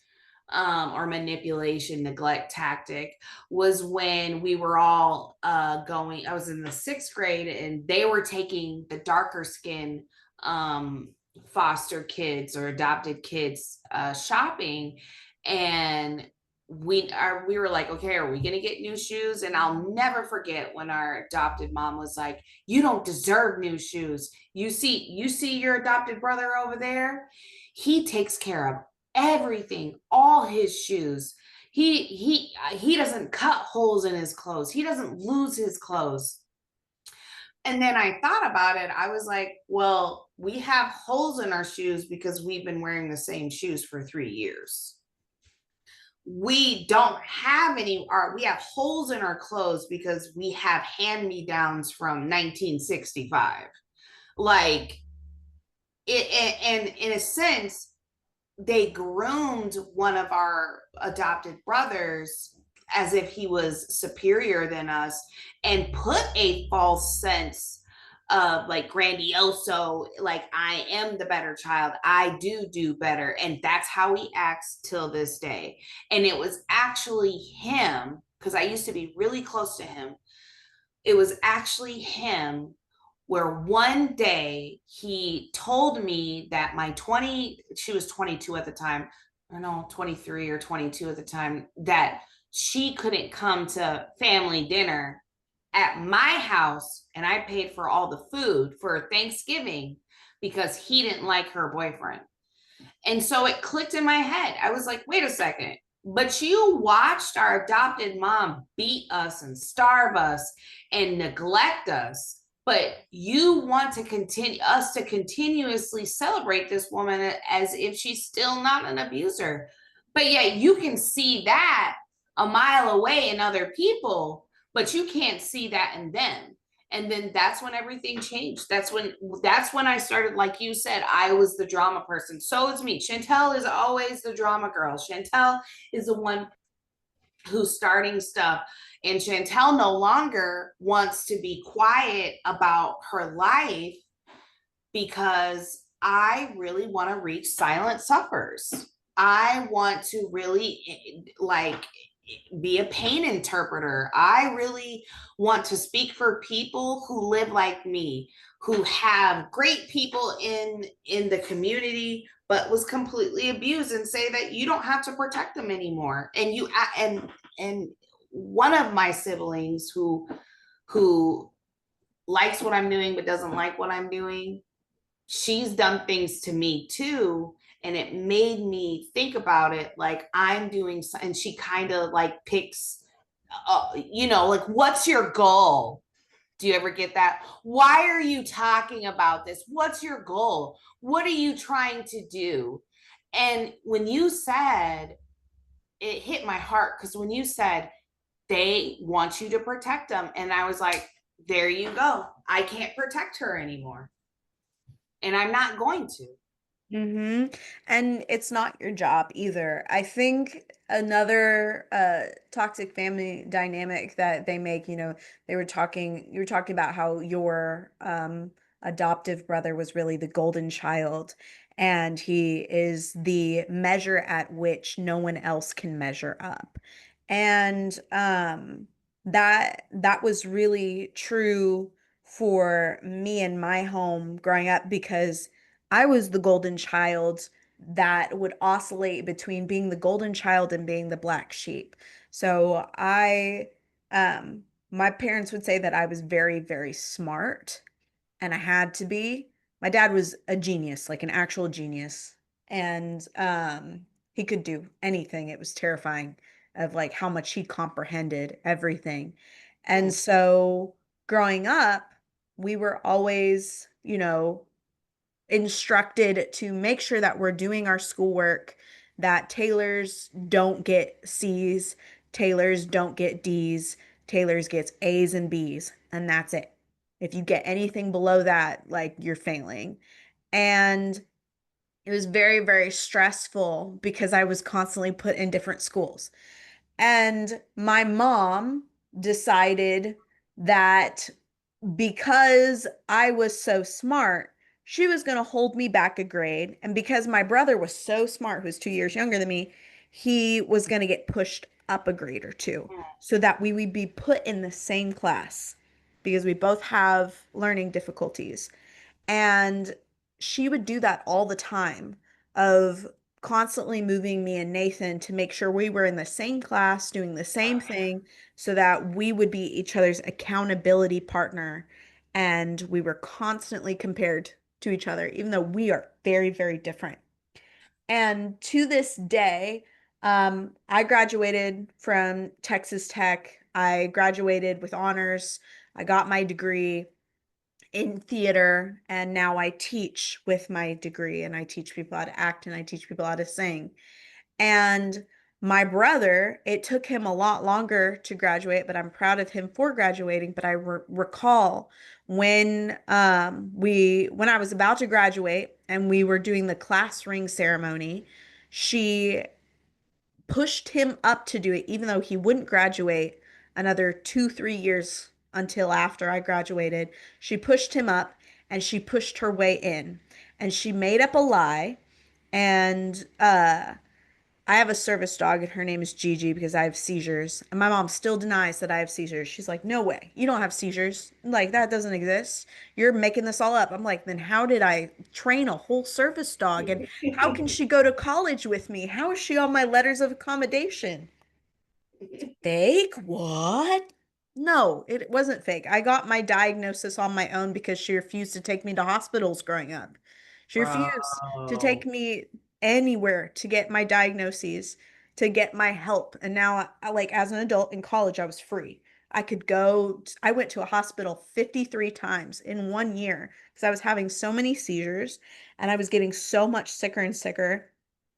or manipulation, neglect tactic, was when we were all I was in the 6th grade, and they were taking the darker skin foster kids or adopted kids shopping. And we were like, okay, are we gonna get new shoes? And I'll never forget when our adopted mom was like, you don't deserve new shoes. You see your adopted brother over there, he takes care of everything, all his shoes. He doesn't cut holes in his clothes, he doesn't lose his clothes. And then I thought about it. I was like, well, we have holes in our shoes because we've been wearing the same shoes for 3 years. We don't have we have holes in our clothes because we have hand-me-downs from 1965. Like, and in a sense, they groomed one of our adopted brothers as if he was superior than us, and put a false sense of like grandioso, like, I am the better child, I do better, and that's how he acts till this day. And it was actually him, because I used to be really close to him. It was actually him, where one day he told me that she was 22 at the time, or no, 23 or 22 at the time, that she couldn't come to family dinner at my house, and I paid for all the food for Thanksgiving because he didn't like her boyfriend. And so it clicked in my head. I was like, wait a second. But you watched our adopted mom beat us and starve us and neglect us. But you want to continue us to continuously celebrate this woman as if she's still not an abuser. But yet you can see that a mile away in other people, but you can't see that in them. And then that's when everything changed. That's when I started, like you said, I was the drama person. So is me. Chantelle is always the drama girl. Chantelle is the one who's starting stuff. And Chantelle no longer wants to be quiet about her life, because I really want to reach silent sufferers. I want to really, like, be a pain interpreter. I really want to speak for people who live like me, who have great people in the community, but was completely abused, and say that you don't have to protect them anymore. And one of my siblings who likes what I'm doing but doesn't like what I'm doing, she's done things to me too, and it made me think about it, like I'm doing. And she kind of like picks, like, what's your goal? Do you ever get that? Why are you talking about this? What's your goal? What are you trying to do? And when you said, it hit my heart, because when you said they want you to protect them, and I was like, there you go, I can't protect her anymore, and I'm not going to. And it's not your job either. I think another toxic family dynamic that they make, you were talking about how your adoptive brother was really the golden child, and he is the measure at which no one else can measure up. And that was really true for me in my home growing up, because I was the golden child that would oscillate between being the golden child and being the black sheep. So my parents would say that I was very, very smart, and I had to be. My dad was a genius, like an actual genius, and he could do anything. It was terrifying of like how much he comprehended everything. And so growing up, we were always, instructed to make sure that we're doing our schoolwork, that Taylors don't get C's, Taylors don't get D's, Taylors gets A's and B's, and that's it. If you get anything below that, like you're failing. And it was very, very stressful because I was constantly put in different schools. And my mom decided that because I was so smart, she was going to hold me back a grade. And because my brother was so smart, who's 2 years younger than me, he was going to get pushed up a grade or two so that we would be put in the same class because we both have learning difficulties. And she would do that all the time of constantly moving me and Nathan to make sure we were in the same class doing the same thing so that we would be each other's accountability partner and we were constantly compared to each other even though we are very, very different. And to this day, I graduated from Texas Tech. I graduated with honors. I got my degree in theater, and now I teach with my degree, and I teach people how to act and I teach people how to sing. And my brother, it took him a lot longer to graduate, but I'm proud of him for graduating. But I recall when I was about to graduate and we were doing the class ring ceremony, she pushed him up to do it, even though he wouldn't graduate another 2, 3 years until after I graduated. She pushed him up and she pushed her way in. And she made up a lie. And I have a service dog, and her name is Gigi because I have seizures. And my mom still denies that I have seizures. She's like, no way. You don't have seizures. Like, that doesn't exist. You're making this all up. I'm like, then how did I train a whole service dog? And how can she go to college with me? How is she on my letters of accommodation? Fake? What? No, it wasn't fake. I got my diagnosis on my own because she refused to take me to hospitals growing up. She refused to take Bro. me anywhere to get my diagnoses, to get my help. And now, like as an adult in college, I was free. I could go, I went to a hospital 53 times in 1 year because I was having so many seizures and I was getting so much sicker and sicker.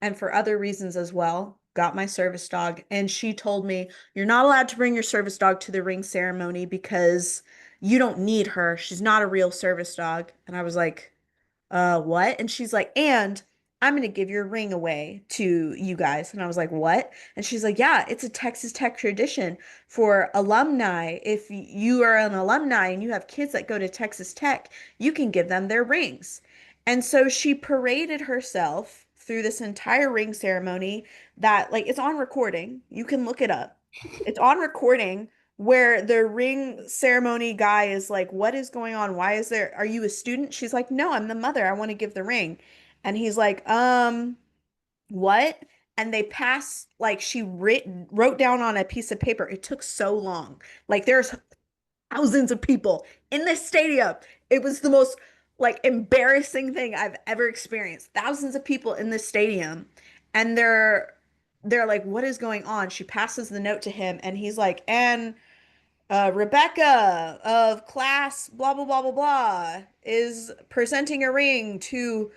And for other reasons as well, got my service dog. And she told me, you're not allowed to bring your service dog to the ring ceremony because you don't need her. She's not a real service dog. And I was like, what? And she's like, and I'm going to give your ring away to you guys. And I was like, what? And she's like, yeah, it's a Texas Tech tradition for alumni. If you are an alumni and you have kids that go to Texas Tech, you can give them their rings. And so she paraded herself through this entire ring ceremony that, like, it's on recording. You can look it up. It's on recording where the ring ceremony guy is like, what is going on? Why is there, are you a student? She's like, no, I'm the mother. I want to give the ring. And he's like, what? And they pass, like she wrote down on a piece of paper. It took so long. Like there's thousands of people in this stadium. It was the most like embarrassing thing I've ever experienced. Thousands of people in this stadium. And they're like, what is going on? She passes the note to him and he's like, and Rebecca of class blah blah blah blah blah is presenting a ring to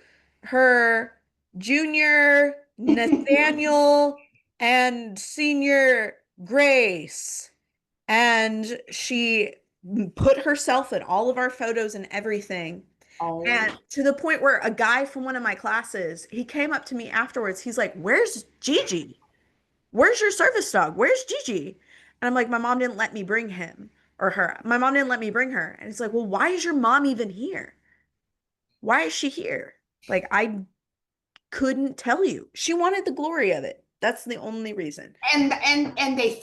her junior Nathaniel and senior Grace. And she put herself in all of our photos and everything. Oh, And to the point where a guy from one of my classes, he came up to me afterwards. He's like, "Where's Gigi? Where's your service dog? Where's Gigi?" And I'm like, my mom didn't let me bring him or her. My mom didn't let me bring her. And it's like, well, why is your mom even here? Why is she here? Like, I couldn't tell you. She wanted the glory of it. That's the only reason. and they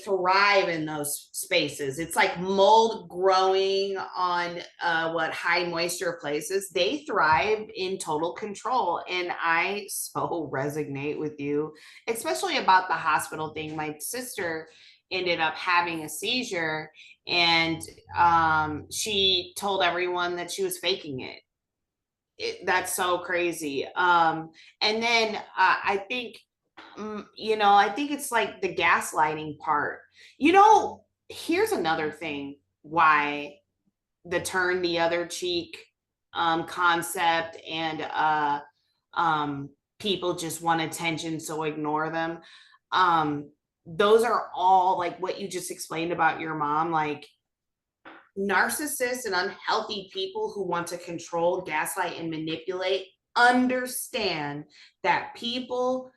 thrive in those spaces. It's like mold growing on what high moisture places. They thrive in total control, and I so resonate with you, especially about the hospital thing. My sister ended up having a seizure, and she told everyone that she was faking it. That's so crazy. And then I think, I think it's like the gaslighting part. You know, here's another thing why the turn the other cheek concept and people just want attention, so ignore them. Those are all like what you just explained about your mom, like narcissists and unhealthy people who want to control, gaslight, and manipulate understand that people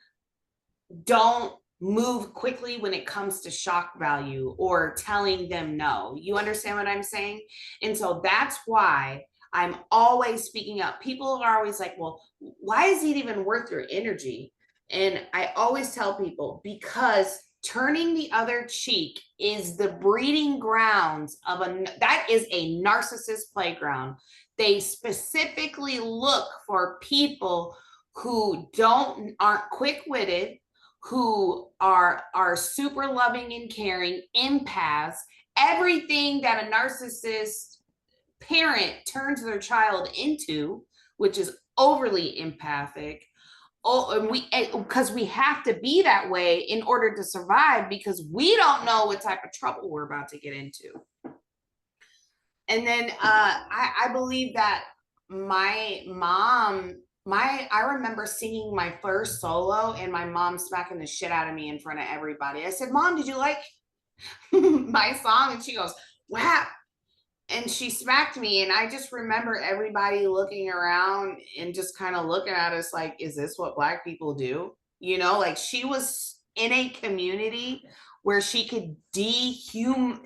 don't move quickly when it comes to shock value or telling them no. You understand what I'm saying? And so that's why I'm always speaking up. People are always like, well, why is it even worth your energy? And I always tell people, because turning the other cheek is the breeding grounds of that is a narcissist playground. They specifically look for people who aren't quick-witted, who are super loving and caring, empaths, everything that a narcissist parent turns their child into, which is overly empathic. Oh, and because we have to be that way in order to survive, because we don't know what type of trouble we're about to get into. And then I believe that my mom, I remember singing my first solo and my mom smacking the shit out of me in front of everybody. I said, Mom, did you like my song? And she goes, wow. And she smacked me. And I just remember everybody looking around and just kind of looking at us like, is this what Black people do? You know, like she was in a community where she could dehumanize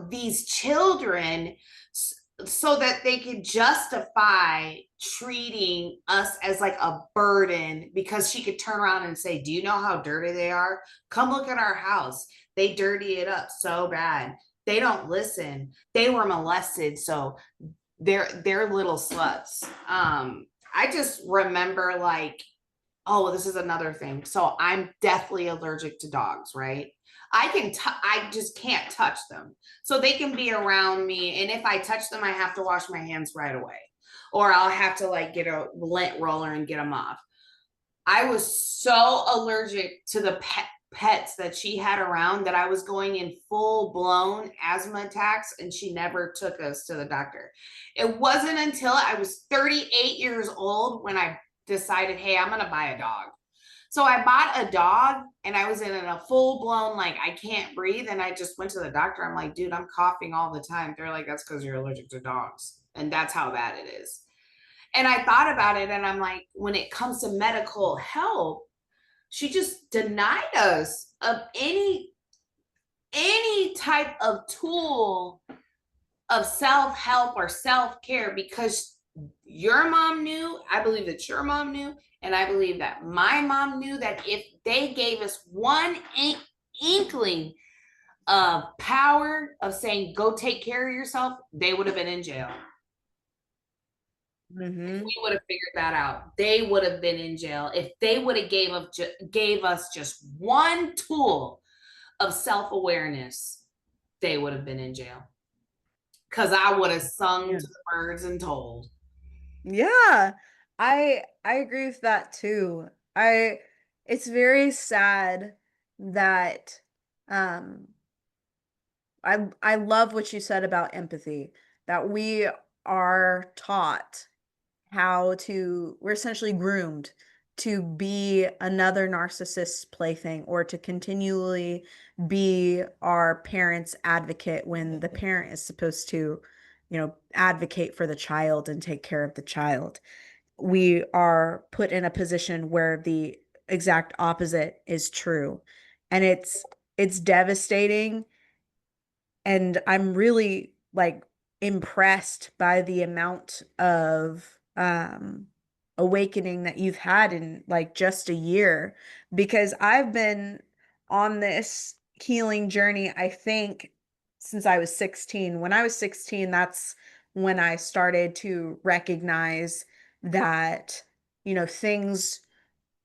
these children so that they could justify treating us as like a burden, because she could turn around and say, do you know how dirty they are? Come look at our house. They dirty it up so bad. They don't listen. They were molested, so they're little sluts. I just remember like, oh, this is another thing. So I'm deathly allergic to dogs, right? I just can't touch them. So they can be around me. And if I touch them, I have to wash my hands right away. Or I'll have to like get a lint roller and get them off. I was so allergic to the pets that she had around that I was going in full blown asthma attacks, and she never took us to the doctor. It wasn't until I was 38 years old when I decided, hey, I'm going to buy a dog. So I bought a dog and I was in a full blown, like, I can't breathe. And I just went to the doctor. I'm like, dude, I'm coughing all the time. They're like, that's because you're allergic to dogs. And that's how bad it is. And I thought about it and I'm like, when it comes to medical help, she just denied us of any type of tool of self-help or self-care, because your mom knew, I believe that your mom knew, and I believe that my mom knew that if they gave us one inkling of power of saying, go take care of yourself, they would have been in jail. If we would have figured that out, they would have been in jail. If they would have gave us just one tool of self-awareness, they would have been in jail. Because I would have sung to the birds and told. Yeah, I agree with that too. It's very sad that um I love what you said about empathy, that we are taught we're essentially groomed to be another narcissist's plaything, or to continually be our parent's advocate when the parent is supposed to, advocate for the child and take care of the child. We are put in a position where the exact opposite is true. And it's devastating, and I'm really like impressed by the amount of awakening that you've had in like just a year, because I've been on this healing journey, I think, since I was 16. When I was 16, that's when I started to recognize that, things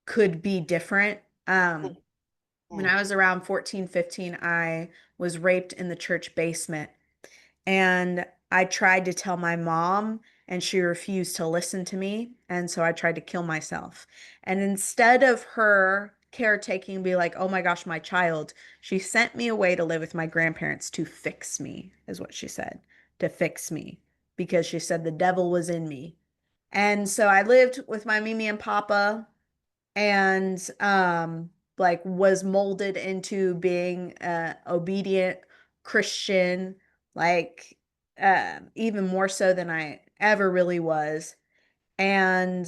could be different. When I was around 14, 15, I was raped in the church basement. And I tried to tell my mom, and she refused to listen to me. And so I tried to kill myself. And instead of her caretaking, be like, oh my gosh, my child. She sent me away to live with my grandparents to fix me, is what she said, to fix me, because she said the devil was in me. And so I lived with my Mimi and Papa, and like was molded into being a obedient Christian, like even more so than I ever really was, and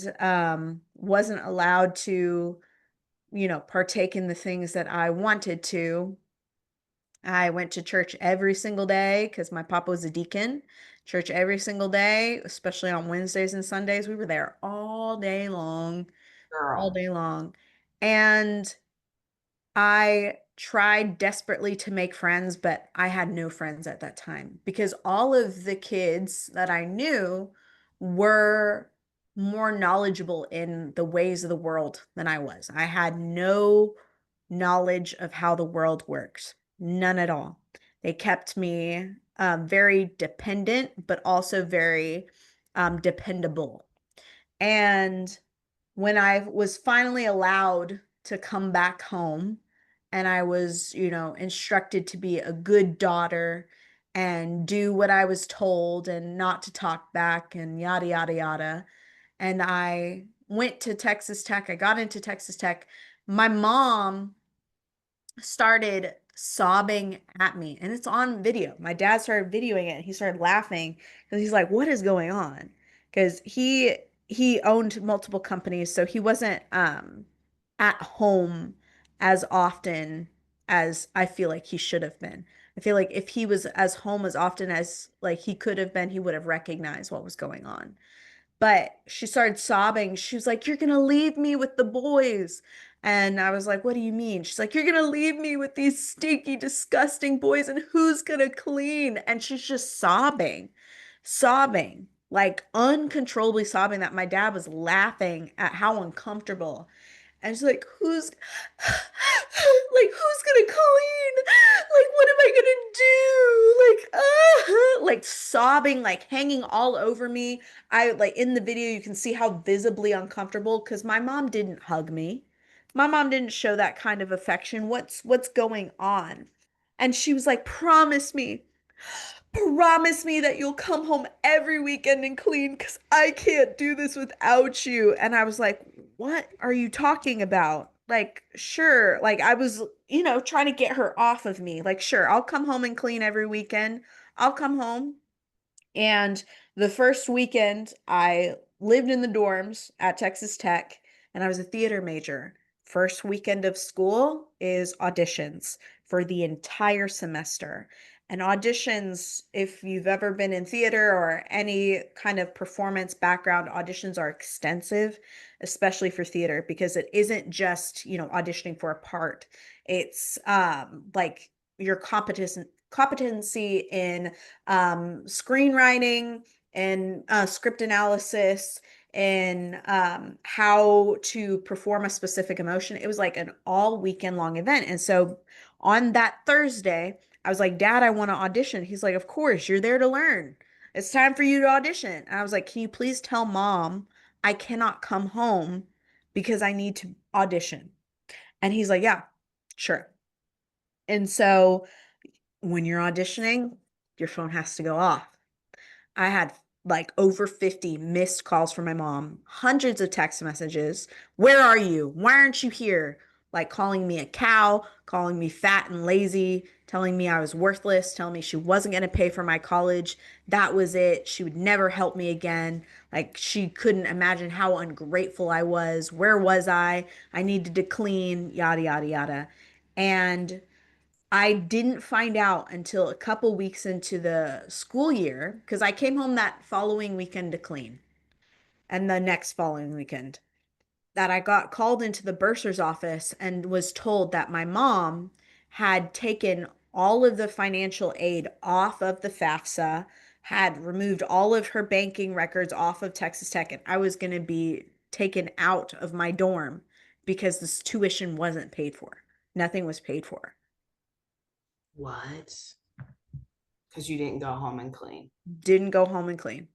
wasn't allowed to, partake in the things that I wanted to. I went to church every single day because my papa was a deacon. Church every single day, especially on Wednesdays and Sundays. We were there all day long, all Girl. day long. And I tried desperately to make friends, but I had no friends at that time because all of the kids that I knew were more knowledgeable in the ways of the world than I was. I had no knowledge of how the world works, none at all. They kept me very dependent, but also very dependable. And when I was finally allowed to come back home and I was, instructed to be a good daughter and do what I was told and not to talk back and yada, yada, yada. And I went to Texas Tech. I got into Texas Tech. My mom started sobbing at me, and it's on video. My dad started videoing it and he started laughing because he's like, what is going on? Because he owned multiple companies, so he wasn't at home as often as I feel like he should have been. I feel like if he was as home as often as like he could have been, he would have recognized what was going on. But she started sobbing. She was like, you're gonna leave me with the boys. And I was like, what do you mean? She's like, you're gonna leave me with these stinky, disgusting boys, and who's gonna clean? And she's just sobbing, sobbing, like uncontrollably sobbing, that my dad was laughing at how uncomfortable. And she's like, who's who's gonna clean? Like, what am I gonna do? Like sobbing, like hanging all over me. I like in the video you can see how visibly uncomfortable because my mom didn't hug me. My mom didn't show that kind of affection. What's going on? And she was like, promise me that you'll come home every weekend and clean because I can't do this without you. And I was like, what are you talking about? Like, sure. Like, I was, trying to get her off of me. Like, sure, I'll come home and clean every weekend. I'll come home. And the first weekend, I lived in the dorms at Texas Tech and I was a theater major. First weekend of school is auditions for the entire semester. And auditions, if you've ever been in theater or any kind of performance background, auditions are extensive, especially for theater, because it isn't just, auditioning for a part. It's like your competency in screenwriting and script analysis and how to perform a specific emotion. It was like an all weekend long event. And so on that Thursday, I was like, Dad, I want to audition. He's like, of course, you're there to learn. It's time for you to audition. And I was like, can you please tell mom I cannot come home because I need to audition? And he's like, yeah, sure. And so when you're auditioning, your phone has to go off. I had like over 50 missed calls from my mom, hundreds of text messages. Where are you? Why aren't you here? Like calling me a cow, calling me fat and lazy, telling me I was worthless, telling me she wasn't going to pay for my college. That was it. She would never help me again. Like she couldn't imagine how ungrateful I was. Where was I? I needed to clean, yada, yada, yada. And I didn't find out until a couple weeks into the school year because I came home that following weekend to clean and the next following weekend that I got called into the bursar's office and was told that my mom had taken all of the financial aid off of the FAFSA, had removed all of her banking records off of Texas Tech, and I was going to be taken out of my dorm because this tuition wasn't paid for. Nothing was paid for. What? Because you didn't go home and clean. Didn't go home and clean.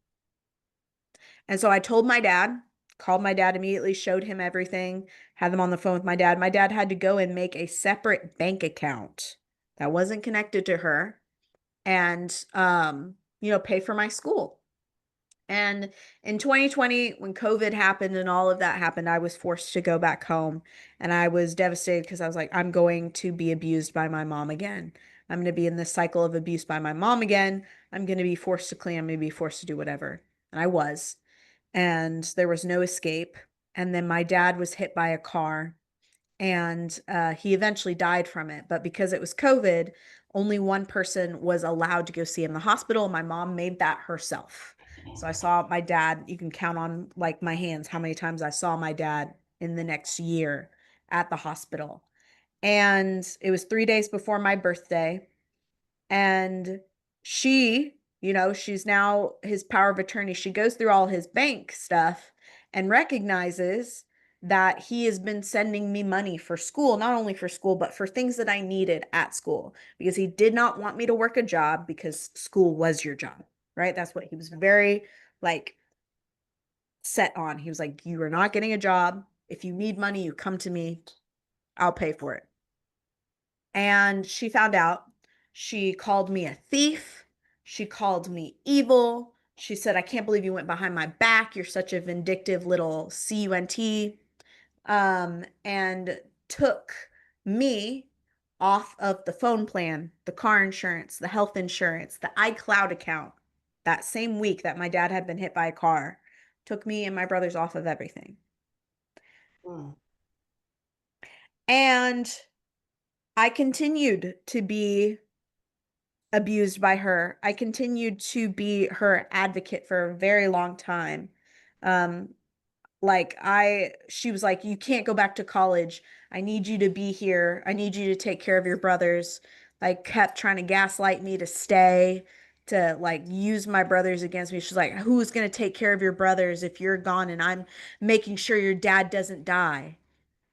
And so I told my dad, called my dad immediately, showed him everything, had them on the phone with my dad. My dad had to go and make a separate bank account that wasn't connected to her and, pay for my school. And in 2020, when COVID happened and all of that happened, I was forced to go back home. And I was devastated because I was like, I'm going to be abused by my mom again. I'm going to be in this cycle of abuse by my mom again. I'm going to be forced to clean. I'm going to be forced to do whatever. And I was. And there was no escape. And then my dad was hit by a car and he eventually died from it. But because it was COVID, only one person was allowed to go see him in the hospital. My mom made that herself. So I saw my dad. You can count on like my hands how many times I saw my dad in the next year at the hospital. And it was 3 days before my birthday. And she, she's now his power of attorney. She goes through all his bank stuff and recognizes that he has been sending me money for school, not only for school, but for things that I needed at school because he did not want me to work a job because school was your job, right? That's what he was very like set on. He was like, you are not getting a job. If you need money, you come to me. I'll pay for it. And she found out. She called me a thief. She called me evil. She said, I can't believe you went behind my back. You're such a vindictive little cunt. And took me off of the phone plan, the car insurance, the health insurance, the iCloud account. That same week that my dad had been hit by a car, took me and my brothers off of everything. Mm. And I continued to be abused by her. I continued to be her advocate for a very long time. Um, she was like, you can't go back to college. I need you to be here. I need you to take care of your brothers. Like, kept trying to gaslight me to stay, to like use my brothers against me. She's like, who's going to take care of your brothers if you're gone? And I'm making sure your dad doesn't die.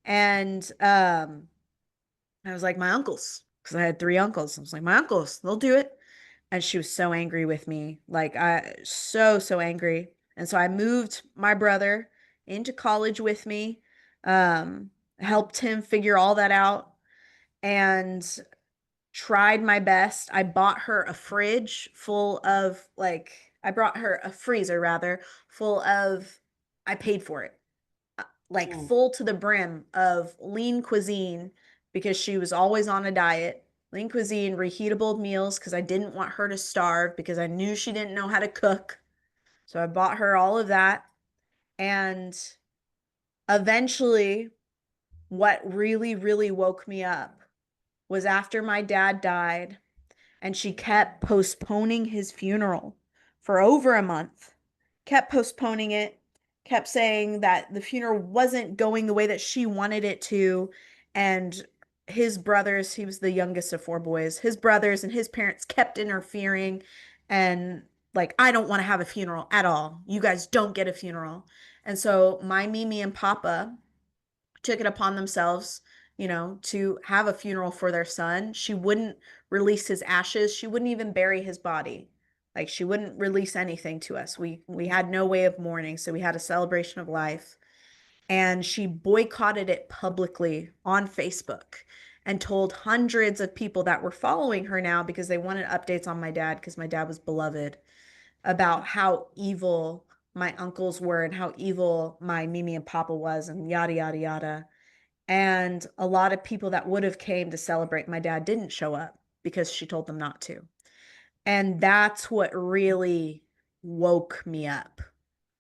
And, I was like, my uncles, because I had three uncles. I was like, my uncles, they'll do it. And she was so angry with me. Like, so angry. And so I moved my brother into college with me, um, helped him figure all that out, and tried my best. I bought her a fridge full of, like, I brought her a freezer rather, full of, I paid for it like Mm. full to the brim of lean cuisine because she was always on a diet. Lean cuisine, reheatable meals because I didn't want her to starve because I knew she didn't know how to cook. So I bought her all of that. And eventually, what really, really woke me up was after my dad died and she kept postponing his funeral for over a month, kept postponing it, kept saying that the funeral wasn't going the way that she wanted it to. And his brothers, he was the youngest of four boys, his brothers and his parents kept interfering and like, I don't want to have a funeral at all. You guys don't get a funeral. And so my Mimi and Papa took it upon themselves, to have a funeral for their son. She wouldn't release his ashes. She wouldn't even bury his body. Like she wouldn't release anything to us. We had no way of mourning, so we had a celebration of life. And she boycotted it publicly on Facebook and told hundreds of people that were following her now because they wanted updates on my dad because my dad was beloved about how evil my uncles were and how evil my Mimi and Papa was and yada yada yada. And a lot of people that would have came to celebrate my dad didn't show up because she told them not to. And that's what really woke me up.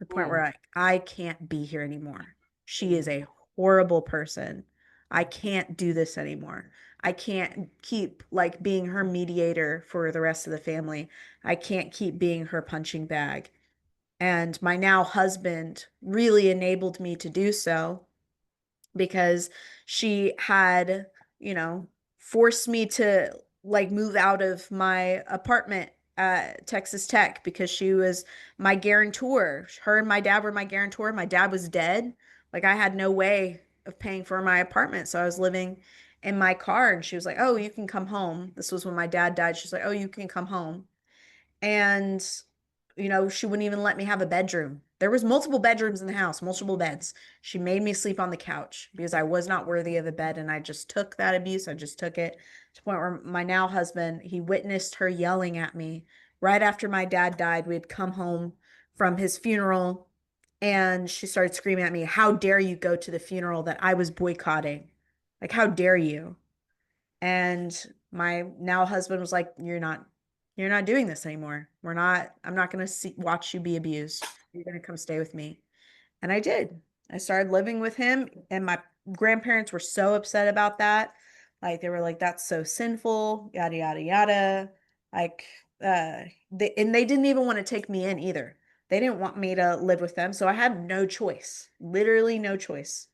The point Mm. where I can't be here anymore. She is Mm. a horrible person. I can't do this anymore. I can't keep like being her mediator for the rest of the family. I can't keep being her punching bag. And my now husband really enabled me to do so because she had, you know, forced me to like move out of my apartment at Texas Tech because she was my guarantor. Her and my dad were my guarantor. My dad was dead. Like I had no way of paying for my apartment. So I was living in my car and she was like, "Oh, you can come home." This was when my dad died. She's like, "Oh, you can come home." And she wouldn't even let me have a bedroom. There was multiple bedrooms in the house, multiple beds. She made me sleep on the couch because I was not worthy of a bed, and I just took that abuse. I just took it to the point where my now husband, he witnessed her yelling at me right after my dad died. We had come home from his funeral, and she started screaming at me, "How dare you go to the funeral that I was boycotting? Like, how dare you?" And my now husband was like, you're not doing this anymore. I'm not going to watch you be abused. You're going to come stay with me. And I did. I started living with him, and my grandparents were so upset about that. Like, they were like, that's so sinful, yada yada yada. Like, they didn't even want to take me in either. They didn't want me to live with them, so I had no choice. Literally no choice.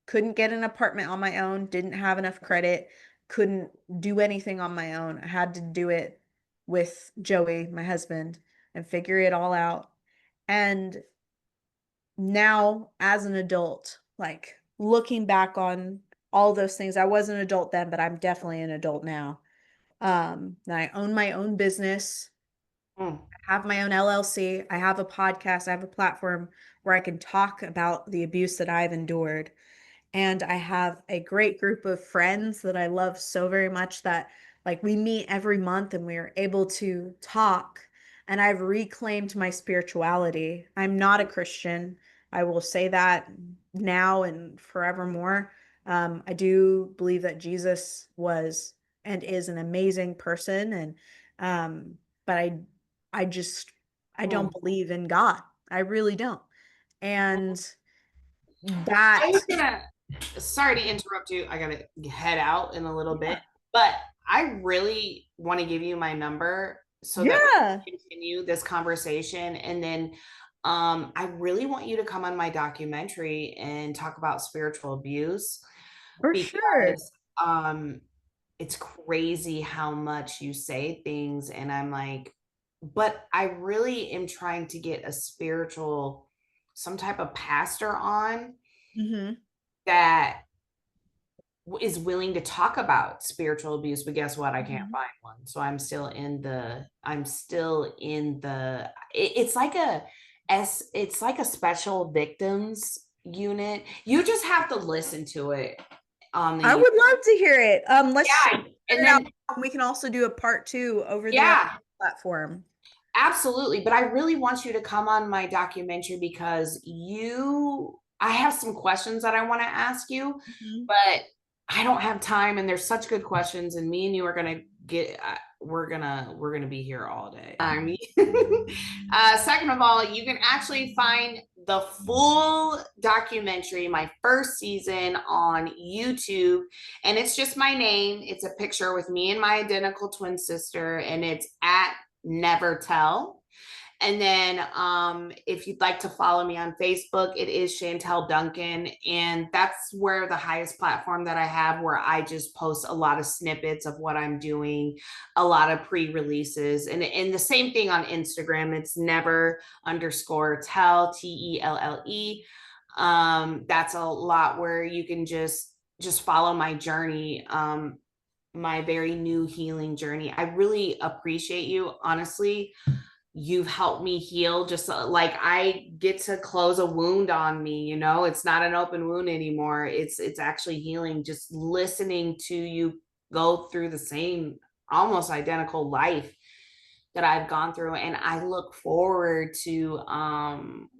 Couldn't get an apartment on my own, didn't have enough credit, couldn't do anything on my own. I had to do it with Joey, my husband, and figure it all out. And now, as an adult, like looking back on all those things, I was an adult then, but I'm definitely an adult now. And I own my own business. Mm. I have my own LLC. I have a podcast. I have a platform where I can talk about the abuse that I've endured. And I have a great group of friends that I love so very much that like we meet every month and we are able to talk. And I've reclaimed my spirituality. I'm not a Christian. I will say that now and forevermore. I do believe that Jesus was and is an amazing person, and but I just I don't Mm. believe in God. I really don't. And I that was gonna, sorry to interrupt you. I gotta head out in a little bit, but I really want to give you my number so that we yeah, can continue this conversation. And then I really want you to come on my documentary and talk about spiritual abuse for sure. because it's crazy how much you say things. And I'm like, but I really am trying to get a spiritual, some type of pastor on Hmm. that is willing to talk about spiritual abuse, but guess what, I can't Hmm. find one. So I'm still in the it's like it's like a special victims unit. You just have to listen to it on I the would love to hear it. Let's yeah. figure And it out. then We can also do a part two over there on yeah, the platform. absolutely. But I really want you to come on my documentary because I have some questions that I want to ask you, Mhm. but I don't have time. And there's such good questions, and me and you are gonna we're gonna be here all day. I mean, second of all, you can actually find the full documentary, my first season, on YouTube, and it's just my name. It's a picture with me and my identical twin sister, and it's at Never Tell. And then if you'd like to follow me on Facebook, it is Chantelle Duncan. And that's where the highest platform that I have, where I just post a lot of snippets of what I'm doing, a lot of pre-releases. And the same thing on Instagram. It's never underscore tell, TELLE. That's a lot where you can just follow my journey. My very new healing journey. I really appreciate you. Honestly, you've helped me heal, just like I get to close a wound on me, it's not an open wound anymore. It's actually healing, just listening to you go through the same almost identical life that I've gone through. And I look forward to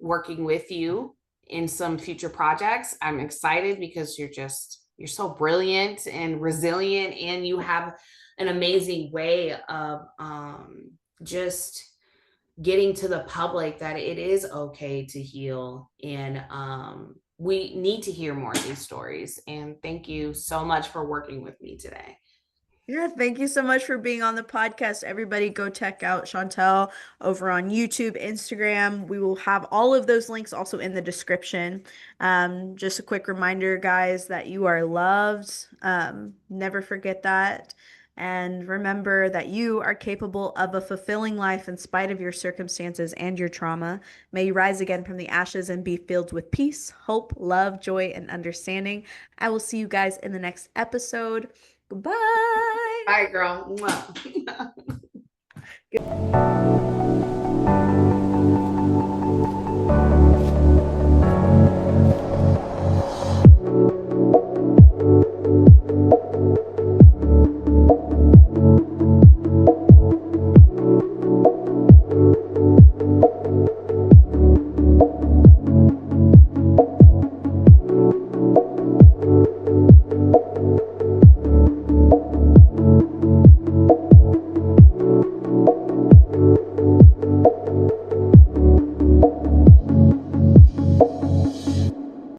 working with you in some future projects. I'm excited because you're so brilliant and resilient, and you have an amazing way of just getting to the public that it is okay to heal. And we need to hear more of these stories. And thank you so much for working with me today. Yeah, thank you so much for being on the podcast. Everybody go check out Chantelle over on YouTube, Instagram. We will have all of those links also in the description. Just a quick reminder, guys, that you are loved. Never forget that. And remember that you are capable of a fulfilling life in spite of your circumstances and your trauma. May you rise again from the ashes and be filled with peace, hope, love, joy, and understanding. I will see you guys in the next episode. Goodbye. Bye, girl. Mwah.